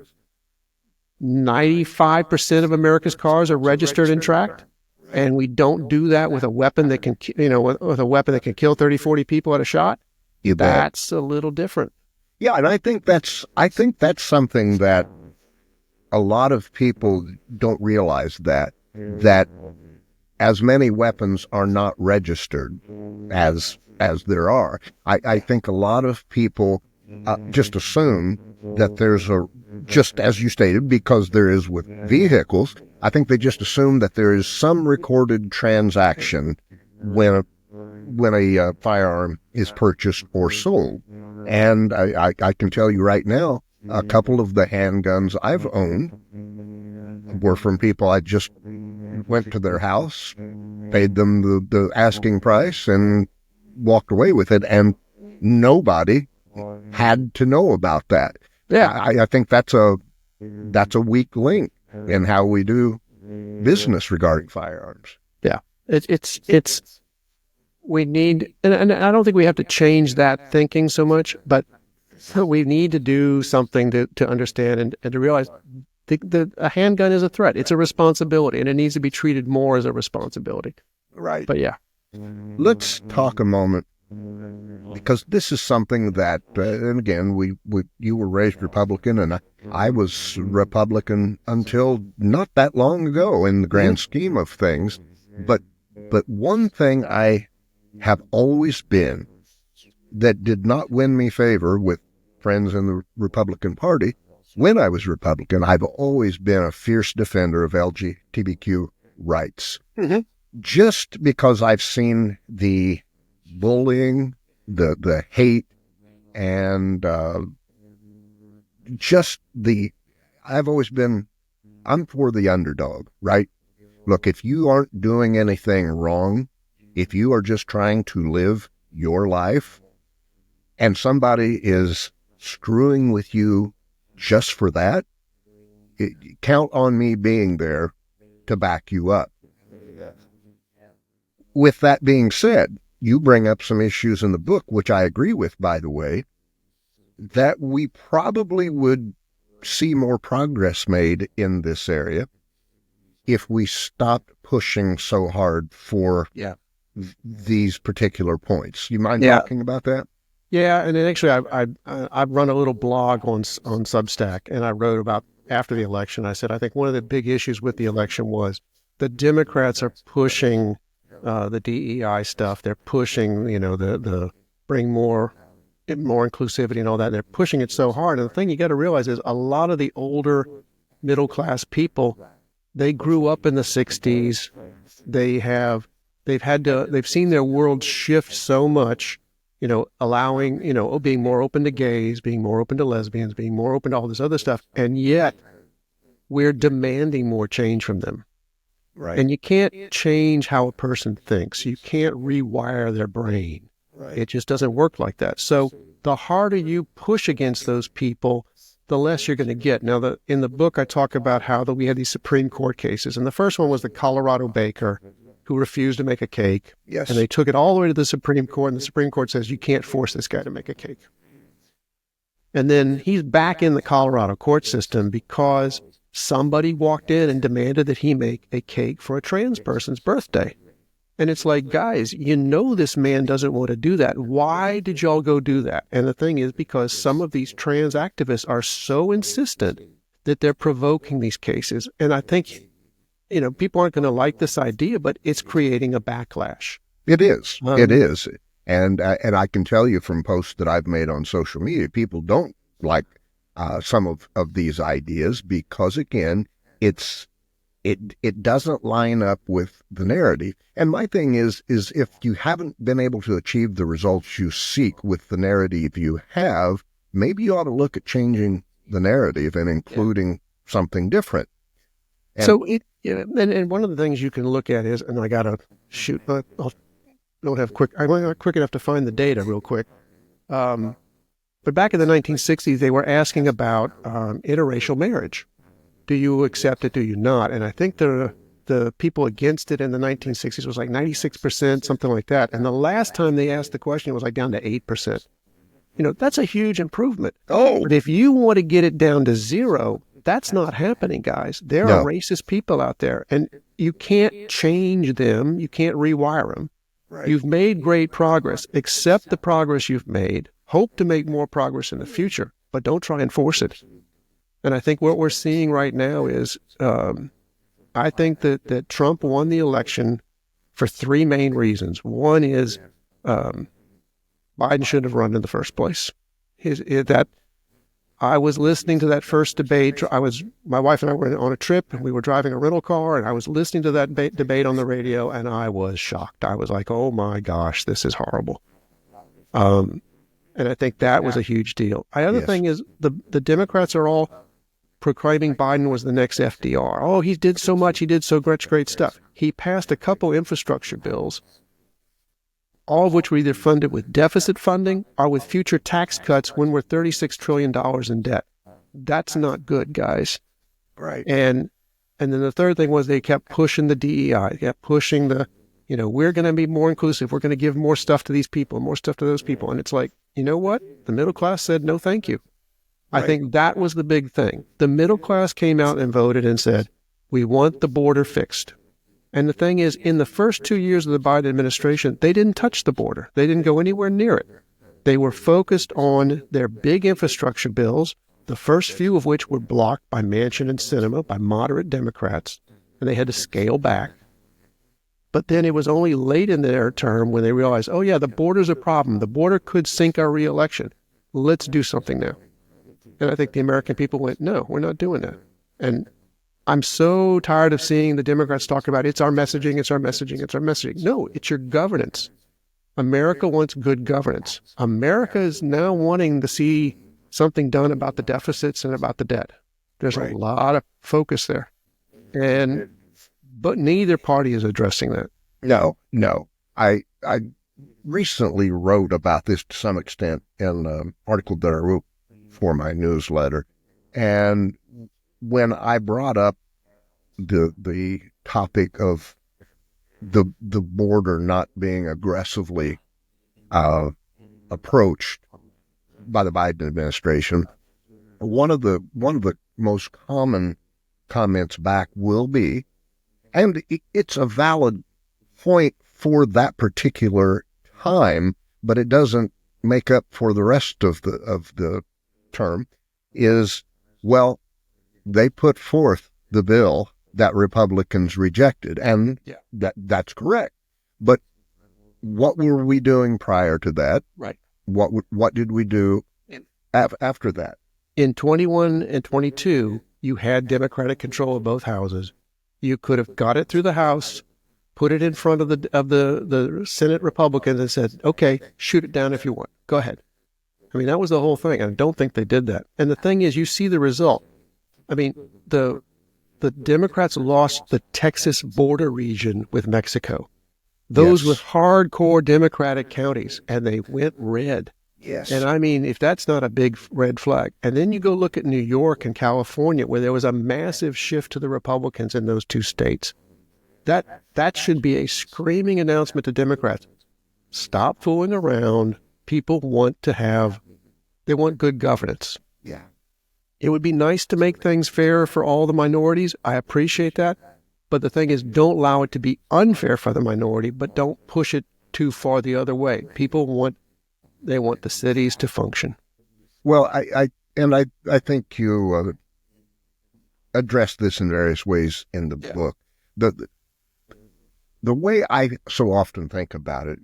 95% of America's cars are registered and tracked. And we don't do that with a weapon that can, with a weapon that can kill 30, 40 people at a shot. That's a little different. Yeah, and I think that's something that a lot of people don't realize, that as many weapons are not registered as there are. I think a lot of people just assume that there's just as you stated, because there is with vehicles, I think they just assume that there is some recorded transaction when a firearm is purchased or sold. And I can tell you right now, a couple of the handguns I've owned were from people I just went to their house, paid them the asking price, and walked away with it, and nobody had to know about that. Yeah, I think that's a weak link in how we do business regarding firearms. Yeah, it's we need, and I don't think we have to change that thinking so much, but we need to do something to understand and to realize a handgun is a threat. It's a responsibility, and it needs to be treated more as a responsibility. Right. But yeah. Let's talk a moment, because this is something that, and again, you were raised Republican, and I was Republican until not that long ago in the grand scheme of things. But one thing I have always been that did not win me favor with friends in the Republican Party, when I was Republican, I've always been a fierce defender of LGBTQ rights. Mm-hmm. Just because I've seen the bullying, the hate, and I'm for the underdog, right? Look, if you aren't doing anything wrong, if you are just trying to live your life, and somebody is screwing with you just for that, count on me being there to back you up. With that being said, you bring up some issues in the book, which I agree with, by the way, that we probably would see more progress made in this area if we stopped pushing so hard for these particular points. You mind talking about that? Yeah, and then actually I run a little blog on Substack, and I wrote about after the election. I said, I think one of the big issues with the election was the Democrats are pushing the DEI stuff. They're pushing, the bring more inclusivity and all that. They're pushing it so hard. And the thing you got to realize is a lot of the older middle class people, they grew up in the 60s. They've seen their world shift so much, allowing, being more open to gays, being more open to lesbians, being more open to all this other stuff. And yet we're demanding more change from them. Right. And you can't change how a person thinks. You can't rewire their brain. Right. It just doesn't work like that. So the harder you push against those people, the less you're going to get. Now, in the book, I talk about how we had these Supreme Court cases. And the first one was the Colorado baker who refused to make a cake. Yes. And they took it all the way to the Supreme Court, and the Supreme Court says, you can't force this guy to make a cake. And then he's back in the Colorado court system because somebody walked in and demanded that he make a cake for a trans person's birthday. And it's like, guys, you know this man doesn't want to do that. Why did y'all go do that? And the thing is, because some of these trans activists are so insistent that they're provoking these cases. And I think, people aren't going to like this idea, but it's creating a backlash. It is. It is. And I can tell you from posts that I've made on social media, people don't like some of these ideas because, again, it doesn't line up with the narrative. And my thing is if you haven't been able to achieve the results you seek with the narrative you have, maybe you ought to look at changing the narrative and including something different. And and one of the things you can look at is, and I got to shoot, I'm not quick enough to find the data real quick. But back in the 1960s, they were asking about interracial marriage. Do you accept it? Do you not? And I think the people against it in the 1960s was like 96%, something like that. And the last time they asked the question, it was like down to 8%. That's a huge improvement. Oh, but if you want to get it down to 0, that's not happening, guys. There are racist people out there, and you can't change them. You can't rewire them. right. You've made great progress. Accept the progress you've made. Hope to make more progress in the future, but don't try and force it. And I think what we're seeing right now is, I think that Trump won the election for 3 main reasons. One is Biden shouldn't have run in the first place. I was listening to that first debate. My wife and I were on a trip, and we were driving a rental car, and I was listening to that debate on the radio, and I was shocked. I was like, oh my gosh, this is horrible. And I think that was a huge deal. The other thing is the Democrats are all proclaiming Biden was the next FDR. Oh, he did so much. He did so much great stuff. He passed a couple infrastructure bills, all of which were either funded with deficit funding or with future tax cuts when we're $36 trillion in debt. That's not good, guys. Right. And then the third thing was they kept pushing the DEI. They kept pushing we're going to be more inclusive. We're going to give more stuff to these people, more stuff to those people. And it's like, you know what? The middle class said, no, thank you. Right. I think that was the big thing. The middle class came out and voted and said, we want the border fixed. And the thing is, in the first 2 years of the Biden administration, they didn't touch the border. They didn't go anywhere near it. They were focused on their big infrastructure bills, the first few of which were blocked by Manchin and Sinema, by moderate Democrats, and they had to scale back. But then it was only late in their term when they realized, oh yeah, the border's a problem. The border could sink our reelection. Let's do something now. And I think the American people went, no, we're not doing that. And I'm so tired of seeing the Democrats talk about it's our messaging, it's our messaging, it's our messaging. No, it's your governance. America wants good governance. America is now wanting to see something done about the deficits and about the debt. There's a lot of focus there. But neither party is addressing that. No. I recently wrote about this to some extent in an article that I wrote for my newsletter. And when I brought up the topic of the border not being aggressively approached by the Biden administration, one of the most common comments back will be, and it's a valid point for that particular time, but it doesn't make up for the rest of the term, is, well, they put forth the bill that Republicans rejected, and that's correct. But what were we doing prior to that? Right. What did we do after that? In 21 and 22, you had Democratic control of both houses. You could have got it through the House, put it in front of the Senate Republicans and said, okay, shoot it down if you want. Go ahead. I mean, that was the whole thing. I don't think they did that. And the thing is, you see the result. I mean, the Democrats lost the Texas border region with Mexico. Those were hardcore Democratic counties, and they went red. Yes. And I mean, if that's not a big red flag. And then you go look at New York and California, where there was a massive shift to the Republicans in those two states. That should be a screaming announcement to Democrats. Stop fooling around. People want to have They want good governance. Yeah. It would be nice to make things fairer for all the minorities. I appreciate that. But the thing is, don't allow it to be unfair for the minority, but don't push it too far the other way. People want the cities to function. Well, I think you address this in various ways in the book. The way I so often think about it,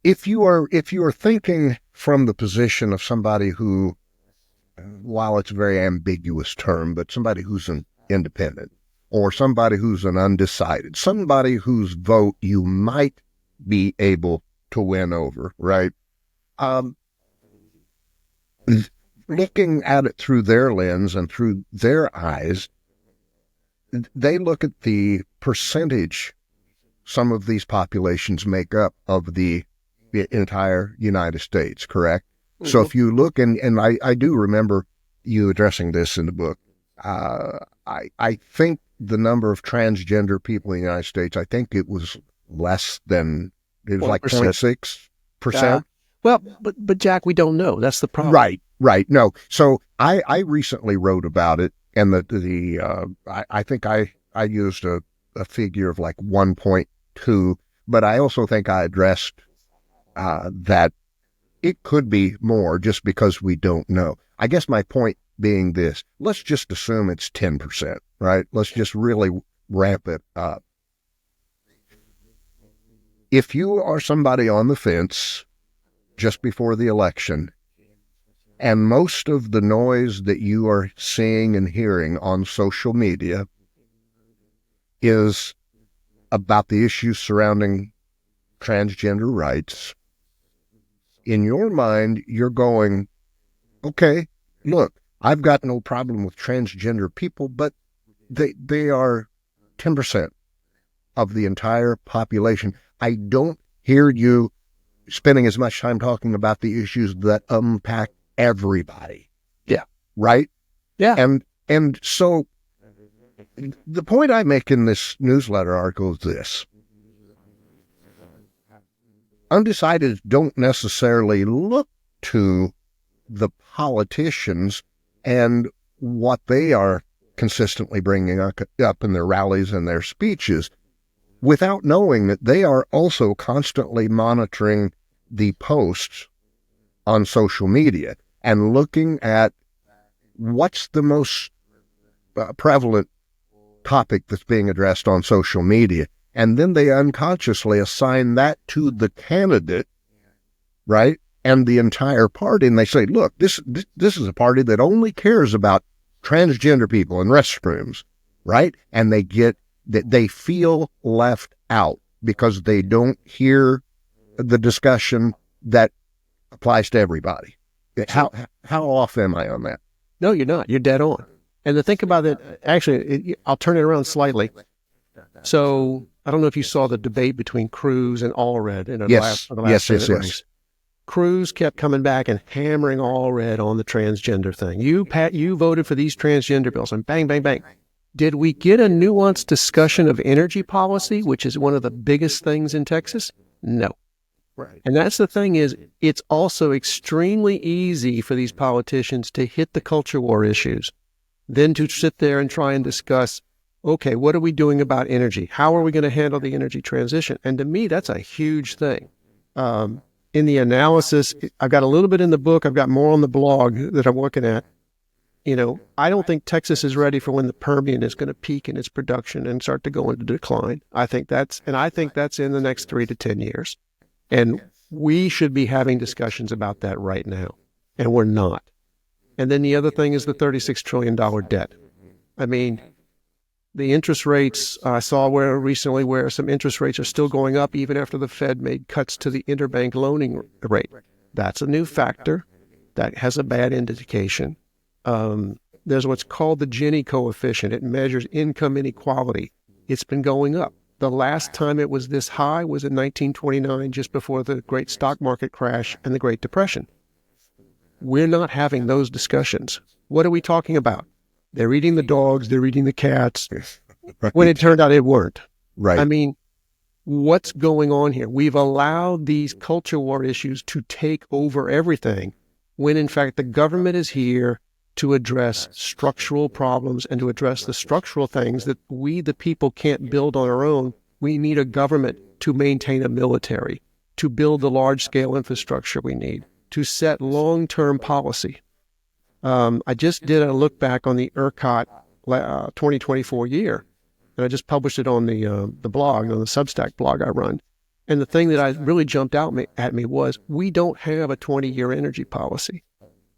if you are thinking from the position of somebody who, while it's a very ambiguous term, but somebody who's an independent, or somebody who's an undecided, somebody whose vote you might be able to win over, right? Looking at it through their lens and through their eyes, they look at the percentage some of these populations make up of the entire United States, correct? Mm-hmm. So if you look, and I do remember you addressing this in the book, I think the number of transgender people in the United States, I think it was less than, it was 1%. Like 0.6%. Well, but Jack, we don't know. That's the problem. Right. No. So I recently wrote about it, and I think I used a figure of like 1.2, but I also think I addressed that it could be more just because we don't know. I guess my point being this: let's just assume it's 10%, right? Let's just really ramp it up. If you are somebody on the fence just before the election, and most of the noise that you are seeing and hearing on social media is about the issues surrounding transgender rights, in your mind, you're going, okay, look, I've got no problem with transgender people, but they are 10% of the entire population. I don't hear you spending as much time talking about the issues that impact everybody. Yeah. Right? Yeah. And so the point I make in this newsletter article is this: undecideds don't necessarily look to the politicians and what they are consistently bringing up in their rallies and their speeches, without knowing that they are also constantly monitoring the posts on social media and looking at what's the most prevalent topic that's being addressed on social media. And then they unconsciously assign that to the candidate, right? And the entire party. And they say, look, this is a party that only cares about transgender people in restrooms, right? And they feel left out because they don't hear the discussion that applies to everybody. How off am I on that? No, you're not. You're dead on. And to think about it, actually, I'll turn it around slightly. So I don't know if you saw the debate between Cruz and Allred in the last race. Cruz kept coming back and hammering Allred on the transgender thing. You voted for these transgender bills, and bang, bang, bang. Did we get a nuanced discussion of energy policy, which is one of the biggest things in Texas? No. Right. And that's the thing is, it's also extremely easy for these politicians to hit the culture war issues, then to sit there and try and discuss, okay, what are we doing about energy? How are we going to handle the energy transition? And to me, that's a huge thing. In the analysis, I've got a little bit in the book. I've got more on the blog that I'm looking at. I don't think Texas is ready for when the Permian is going to peak in its production and start to go into decline. I think that's in the next 3 to 10 years. And we should be having discussions about that right now. And we're not. And then the other thing is the $36 trillion debt. I mean, the interest rates, I saw recently where some interest rates are still going up even after the Fed made cuts to the interbank loaning rate. That's a new factor that has a bad indication. There's what's called the Gini coefficient. It measures income inequality. It's been going up. The last time it was this high was in 1929, just before the great stock market crash and the Great Depression. We're not having those discussions. What are we talking about? They're eating the dogs, they're eating the cats, right. When it turned out it weren't. Right. I mean, what's going on here? We've allowed these culture war issues to take over everything, when in fact the government is here to address structural problems and to address the structural things that we, the people, can't build on our own. We need a government to maintain a military, to build the large-scale infrastructure we need, to set long-term policy. I just did a look back on the ERCOT 2024 year, and I just published it on the blog, on the Substack blog I run. And the thing that I really jumped out at me was we don't have a 20-year energy policy.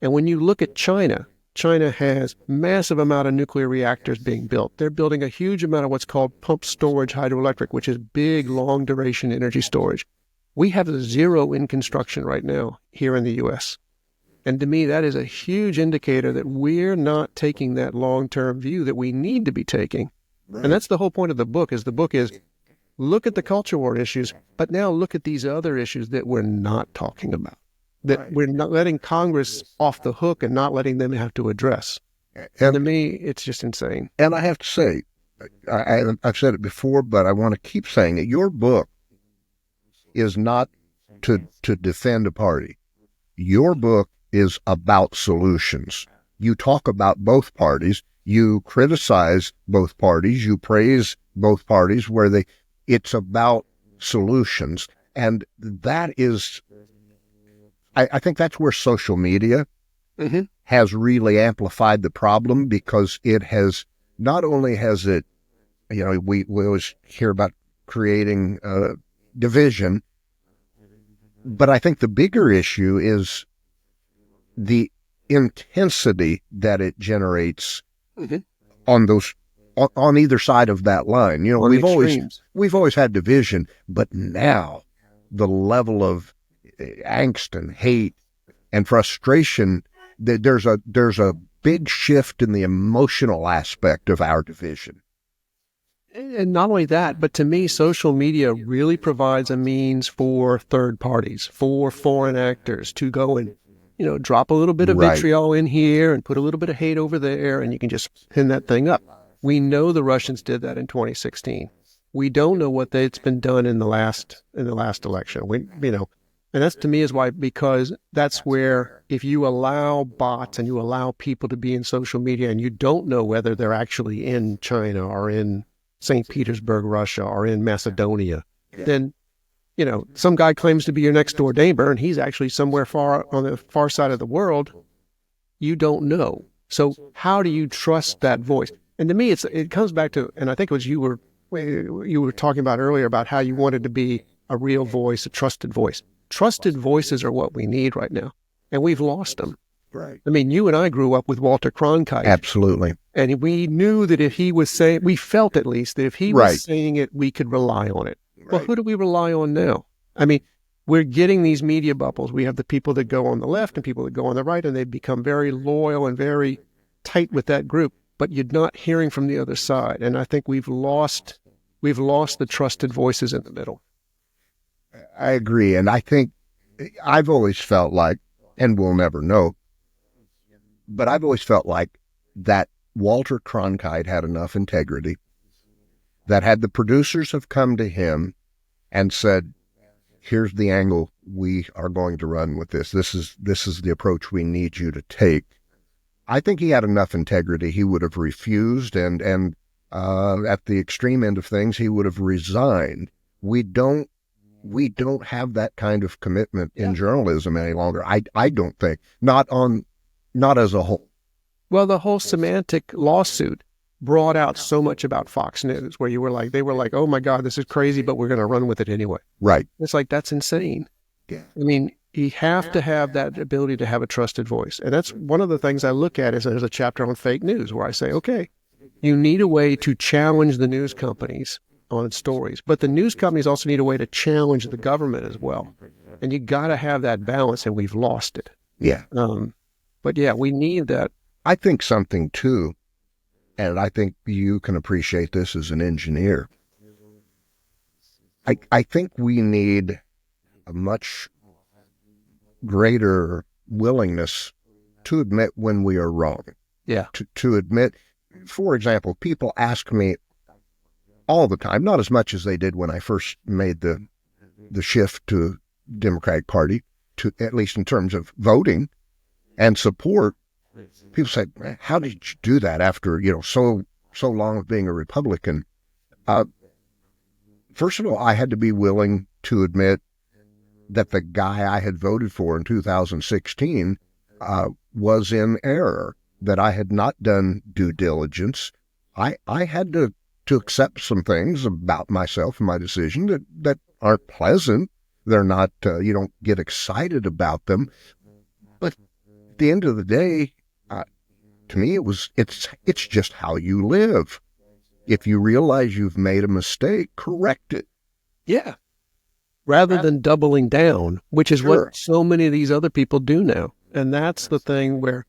And when you look at China, China has massive amount of nuclear reactors being built. They're building a huge amount of what's called pumped storage hydroelectric, which is big, long-duration energy storage. We have zero in construction right now here in the U.S. And to me, that is a huge indicator that we're not taking that long-term view that we need to be taking. Right. And that's the whole point of the book is look at the culture war issues, but now look at these other issues that we're not talking about, that right. We're not letting Congress off the hook and not letting them have to address. And to me, it's just insane. And I have to say, I've said it before, but I want to keep saying it. Your book is not to defend a party. Your book is about solutions. You talk about both parties. You criticize both parties. You praise both parties it's about solutions. And that is, I think that's where social media has really amplified the problem, because it has, not only has it, we always hear about creating division, but I think the bigger issue is the intensity that it generates on either side of that line. We've always had division, but now the level of angst and hate and frustration, there's a big shift in the emotional aspect of our division. And not only that, but to me, social media really provides a means for third parties, for foreign actors to go and, drop a little bit of vitriol in here and put a little bit of hate over there, and you can just pin that thing up. We know the Russians did that in 2016. We don't know what it's been done in the last election. And that's, to me, is why, because that's where, if you allow bots and you allow people to be in social media and you don't know whether they're actually in China or in St. Petersburg, Russia, or in Macedonia, then, some guy claims to be your next door neighbor and he's actually somewhere far on the far side of the world. You don't know. So how do you trust that voice? And to me, it comes back to, and I think it was you were talking about earlier about how you wanted to be a real voice, a trusted voice. Trusted voices are what we need right now, and we've lost them. Right. I mean, you and I grew up with Walter Cronkite. Absolutely. And we knew that if he was saying, we felt at least that if he was saying it, we could rely on it. Right. Well, who do we rely on now? I mean, we're getting these media bubbles. We have the people that go on the left and people that go on the right, and they've become very loyal and very tight with that group, but you're not hearing from the other side. And I think we've lost the trusted voices in the middle. I agree. And I think I've always felt like, and we'll never know, but I've always felt like that Walter Cronkite had enough integrity that had the producers have come to him and said, here's the angle we are going to run with this. This is the approach we need you to take. I think he had enough integrity. He would have refused, and at the extreme end of things, he would have resigned. We don't have that kind of commitment in journalism any longer. I don't think, not as a whole. Well, the whole semantic lawsuit brought out so much about Fox News, where they were like, oh my God, this is crazy, but we're going to run with it anyway. Right. It's like, that's insane. Yeah. I mean, you have to have that ability to have a trusted voice. And that's one of the things I look at is there's a chapter on fake news where I say, okay, you need a way to challenge the news companies on stories, but the news companies also need a way to challenge the government as well. And you got to have that balance, and we've lost it. Yeah. But yeah, we need that. I think something too, and I think you can appreciate this as an engineer. I think we need a much greater willingness to admit when we are wrong. Yeah. To admit, for example, people ask me, all the time, not as much as they did when I first made the shift to Democratic Party, to at least in terms of voting and support. People say, "How did you do that after so long of being a Republican?" First of all, I had to be willing to admit that the guy I had voted for in 2016 was in error, that I had not done due diligence. I had to accept some things about myself and my decision that aren't pleasant. They're not, you don't get excited about them. But at the end of the day, to me, it's just how you live. If you realize you've made a mistake, correct it. Yeah. Rather than doubling down, which is what so many of these other people do now. And that's the thing where,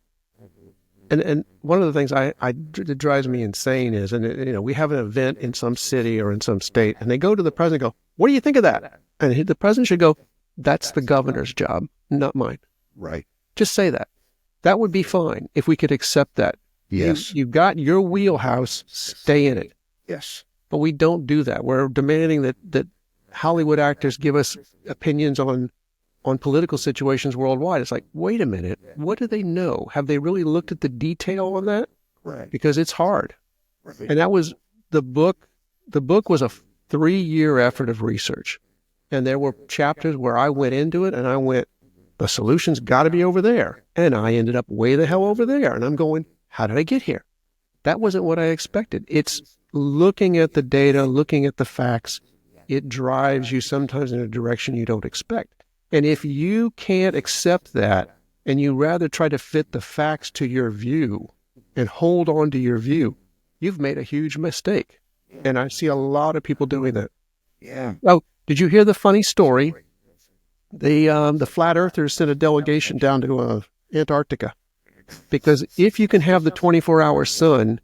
and one of the things that drives me insane is, and we have an event in some city or in some state, and they go to the president and go, "What do you think of that?" And the president should go, "That's the governor's job, not mine." Right. Just say that. That would be fine if we could accept that. Yes. You've got your wheelhouse, stay in it. Yes. But we don't do that. We're demanding that Hollywood actors give us opinions on political situations worldwide. It's like, wait a minute, what do they know? Have they really looked at the detail on that? Right. Because it's hard. Right. And that was the book. The book was a 3-year effort of research. And there were chapters where I went into it and I went, the solution's got to be over there. And I ended up way the hell over there. And I'm going, how did I get here? That wasn't what I expected. It's looking at the data, looking at the facts. It drives you sometimes in a direction you don't expect. And if you can't accept that and you rather try to fit the facts to your view and hold on to your view, you've made a huge mistake. And I see a lot of people doing that. Yeah. Oh, did you hear the funny story? The flat earthers sent a delegation down to Antarctica, because if you can have the 24-hour sun,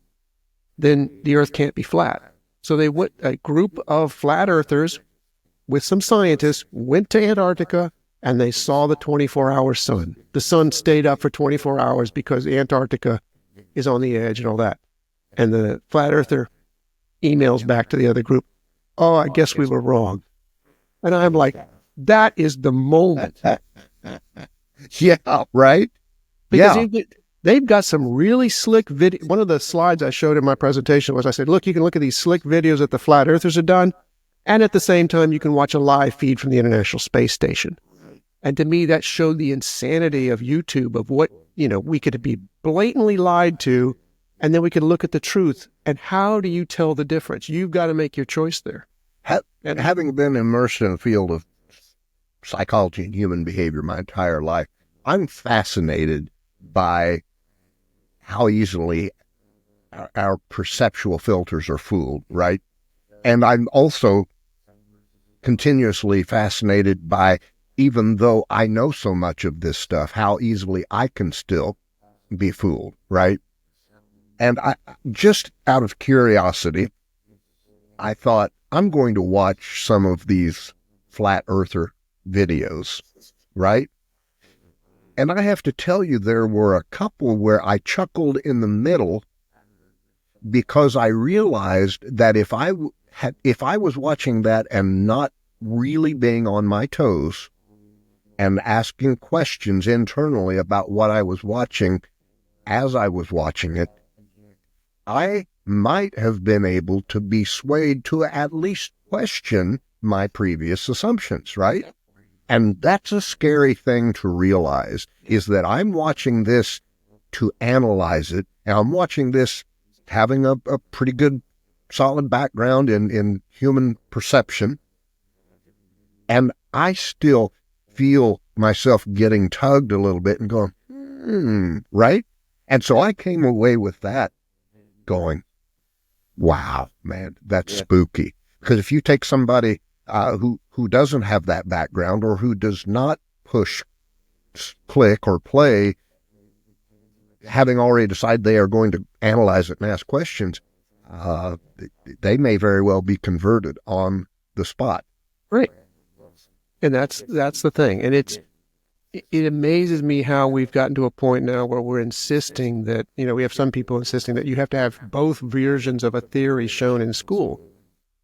then the earth can't be flat. So a group of flat earthers with some scientists went to Antarctica and they saw the 24-hour sun. The sun stayed up for 24 hours because Antarctica is on the edge and all that. And the flat earther emails back to the other group, "Oh, I guess we were wrong." And I'm like, that is the moment. Yeah, right? Because they've got some really slick video. One of the slides I showed in my presentation was, I said, look, you can look at these slick videos that the flat earthers have done, and at the same time, you can watch a live feed from the International Space Station. And to me, that showed the insanity of YouTube, of what, we could be blatantly lied to, and then we could look at the truth. And how do you tell the difference? You've got to make your choice there. And having been immersed in the field of psychology and human behavior my entire life, I'm fascinated by how easily our perceptual filters are fooled, right? And I'm also continuously fascinated by, even though I know so much of this stuff, how easily I can still be fooled, right? And I, just out of curiosity, I thought, I'm going to watch some of these flat earther videos, right? And I have to tell you, there were a couple where I chuckled in the middle, because I realized that if I was watching that and not really being on my toes and asking questions internally about what I was watching as I was watching it, I might have been able to be swayed to at least question my previous assumptions, right? And that's a scary thing to realize, is that I'm watching this to analyze it, and I'm watching this having a pretty good, solid background in human perception, and I still feel myself getting tugged a little bit and going, right? And so I came away with that going, wow, man, that's spooky. Because if you take somebody who doesn't have that background, or who does not push click or play, having already decided they are going to analyze it and ask questions, they may very well be converted on the spot. Right. And that's the thing. And it amazes me how we've gotten to a point now where we're insisting that, we have some people insisting that you have to have both versions of a theory shown in school.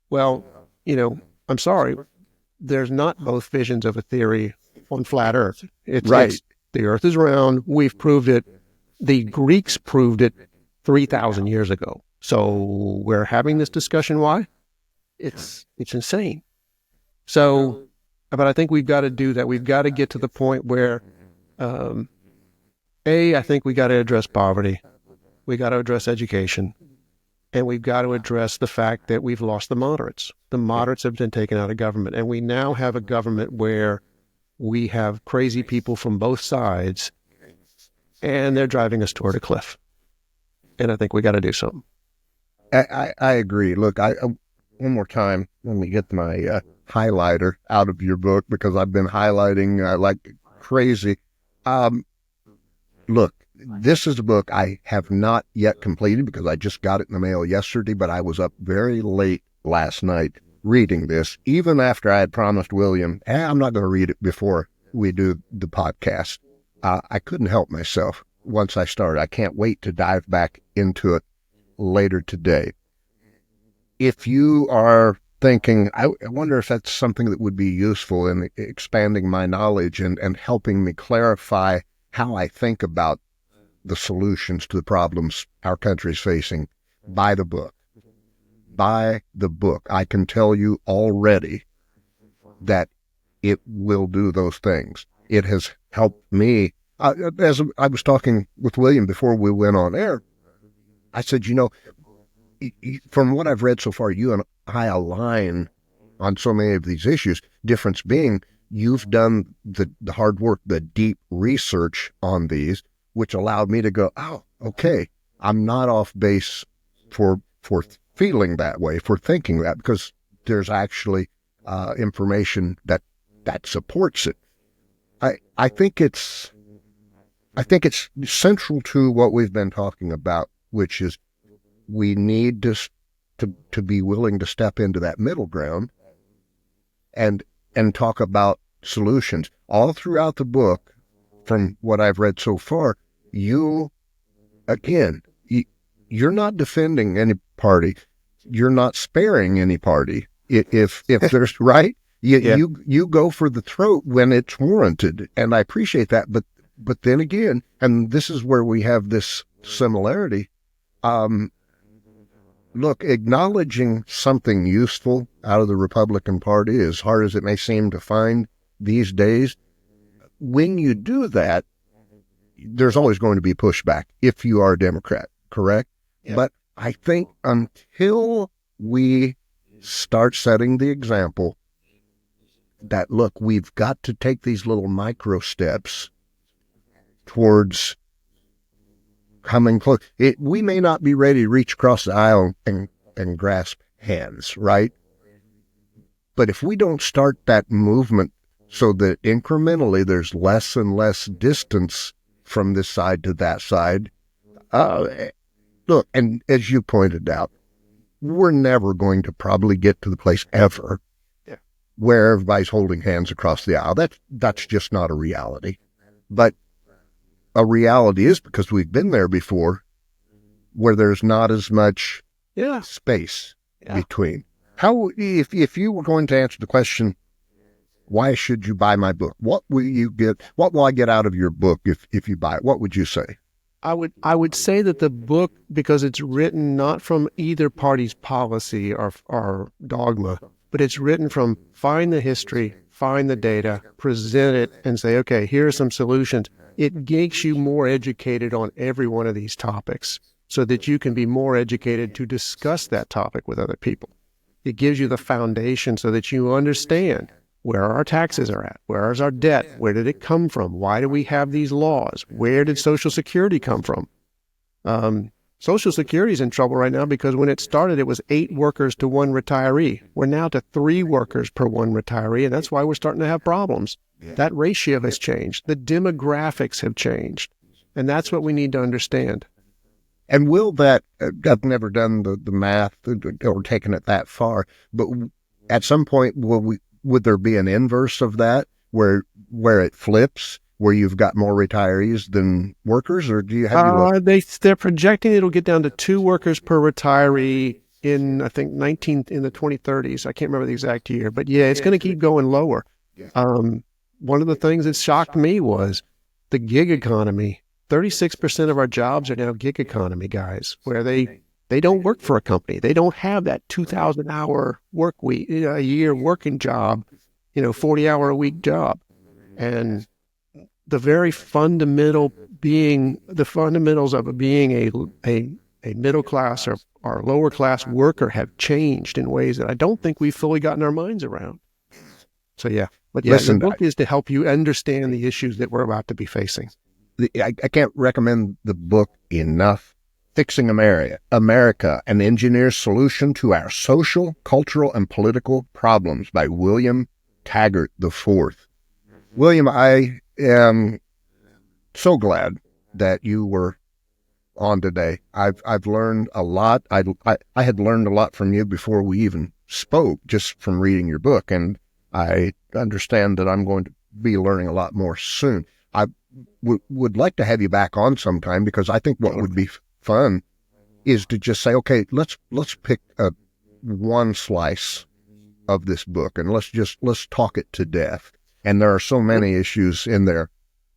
Well, I'm sorry, there's not both visions of a theory on flat Earth. It's the Earth is round. We've proved it. The Greeks proved it 3,000 years ago. So we're having this discussion. Why? It's insane. So, but I think we've got to do that. We've got to get to the point where, I think we got to address poverty. We got to address education. And we've got to address the fact that we've lost the moderates. The moderates have been taken out of government. And we now have a government where we have crazy people from both sides, and they're driving us toward a cliff. And I think we got to do something. I agree. Look, one more time, let me get my highlighter out of your book, because I've been highlighting like crazy. Look, this is a book I have not yet completed because I just got it in the mail yesterday, but I was up very late last night reading this, even after I had promised William, I'm not going to read it before we do the podcast. I couldn't help myself once I started. I can't wait to dive back into it later today. If you are thinking, I wonder if that's something that would be useful in expanding my knowledge and helping me clarify how I think about the solutions to the problems our country is facing, buy the book. Buy the book. I can tell you already that it will do those things. It has helped me. As I was talking with William before we went on air, I said, from what I've read so far, you and I align on so many of these issues. Difference being, you've done the hard work, the deep research on these, which allowed me to go, oh, okay, I'm not off base for feeling that way, for thinking that, because there's actually information that supports it. I think it's central to what we've been talking about, which is we need to be willing to step into that middle ground and talk about solutions. All throughout the book, from what I've read so far, you're not defending any party. You're not sparing any party. If there's right, you go for the throat when it's warranted, and I appreciate that. But then again, and this is where we have this similarity. Look, acknowledging something useful out of the Republican Party, as hard as it may seem to find these days, when you do that, there's always going to be pushback if you are a Democrat, correct? Yeah. But I think until we start setting the example that, look, we've got to take these little micro steps towards coming close. We may not be ready to reach across the aisle and grasp hands, right? But if we don't start that movement so that incrementally there's less and less distance from this side to that side, look, and as you pointed out, we're never going to probably get to the place ever where everybody's holding hands across the aisle. That's just not a reality. But a reality is, because we've been there before, where there's not as much space between. How, if you were going to answer the question, why should you buy my book? What will I get out of your book if you buy it? What would you say? I would say that the book, because it's written not from either party's policy or dogma, but it's written from find the history, find the data, present it, and say, okay, here are some solutions. It makes you more educated on every one of these topics so that you can be more educated to discuss that topic with other people. It gives you the foundation so that you understand where our taxes are at, where is our debt, where did it come from, why do we have these laws, where did Social Security come from? Social Security is in trouble right now because when it started, it was 8 workers to 1 retiree. We're now to 3 workers per 1 retiree, and that's why we're starting to have problems. That ratio has changed. The demographics have changed, and that's what we need to understand. And will that, I've never done the math or taken it that far, but at some point, would there be an inverse of that where it flips, where you've got more retirees than workers, or do you have they're projecting it'll get down to 2 workers per retiree in, I think, in the 2030s. I can't remember the exact year, but yeah, it's going to keep going lower. One of the things that shocked me was the gig economy. 36% of our jobs are now gig economy guys, where they don't work for a company. They don't have that 2,000-hour work week, a year working job, 40-hour a week job. And the very fundamentals of being a middle class or lower class worker have changed in ways that I don't think we've fully gotten our minds around. So yeah, but yeah, Listen, the book is to help you understand the issues that we're about to be facing. I can't recommend the book enough. Fixing America, an Engineer's Solution to Our Social, Cultural, and Political Problems by William Taggart IV. William, I am so glad that you were on today. I've learned a lot. I had learned a lot from you before we even spoke, just from reading your book, and I understand that I'm going to be learning a lot more soon. I would like to have you back on sometime, because I think what would be fun is to just say, okay, let's pick one slice of this book and let's talk it to death. And there are so many issues in there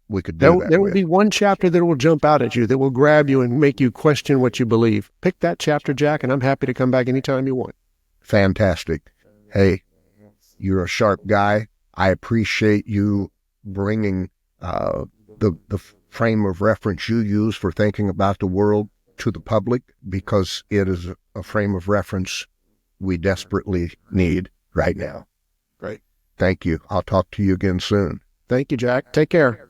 we could do that. There will be one chapter that will jump out at you, that will grab you and make you question what you believe. Pick that chapter, Jack, and I'm happy to come back anytime you want. Fantastic. Hey, you're a sharp guy. I appreciate you bringing the frame of reference you use for thinking about the world to the public, because it is a frame of reference we desperately need right now. Great. Thank you. I'll talk to you again soon. Thank you, Jack. Take care.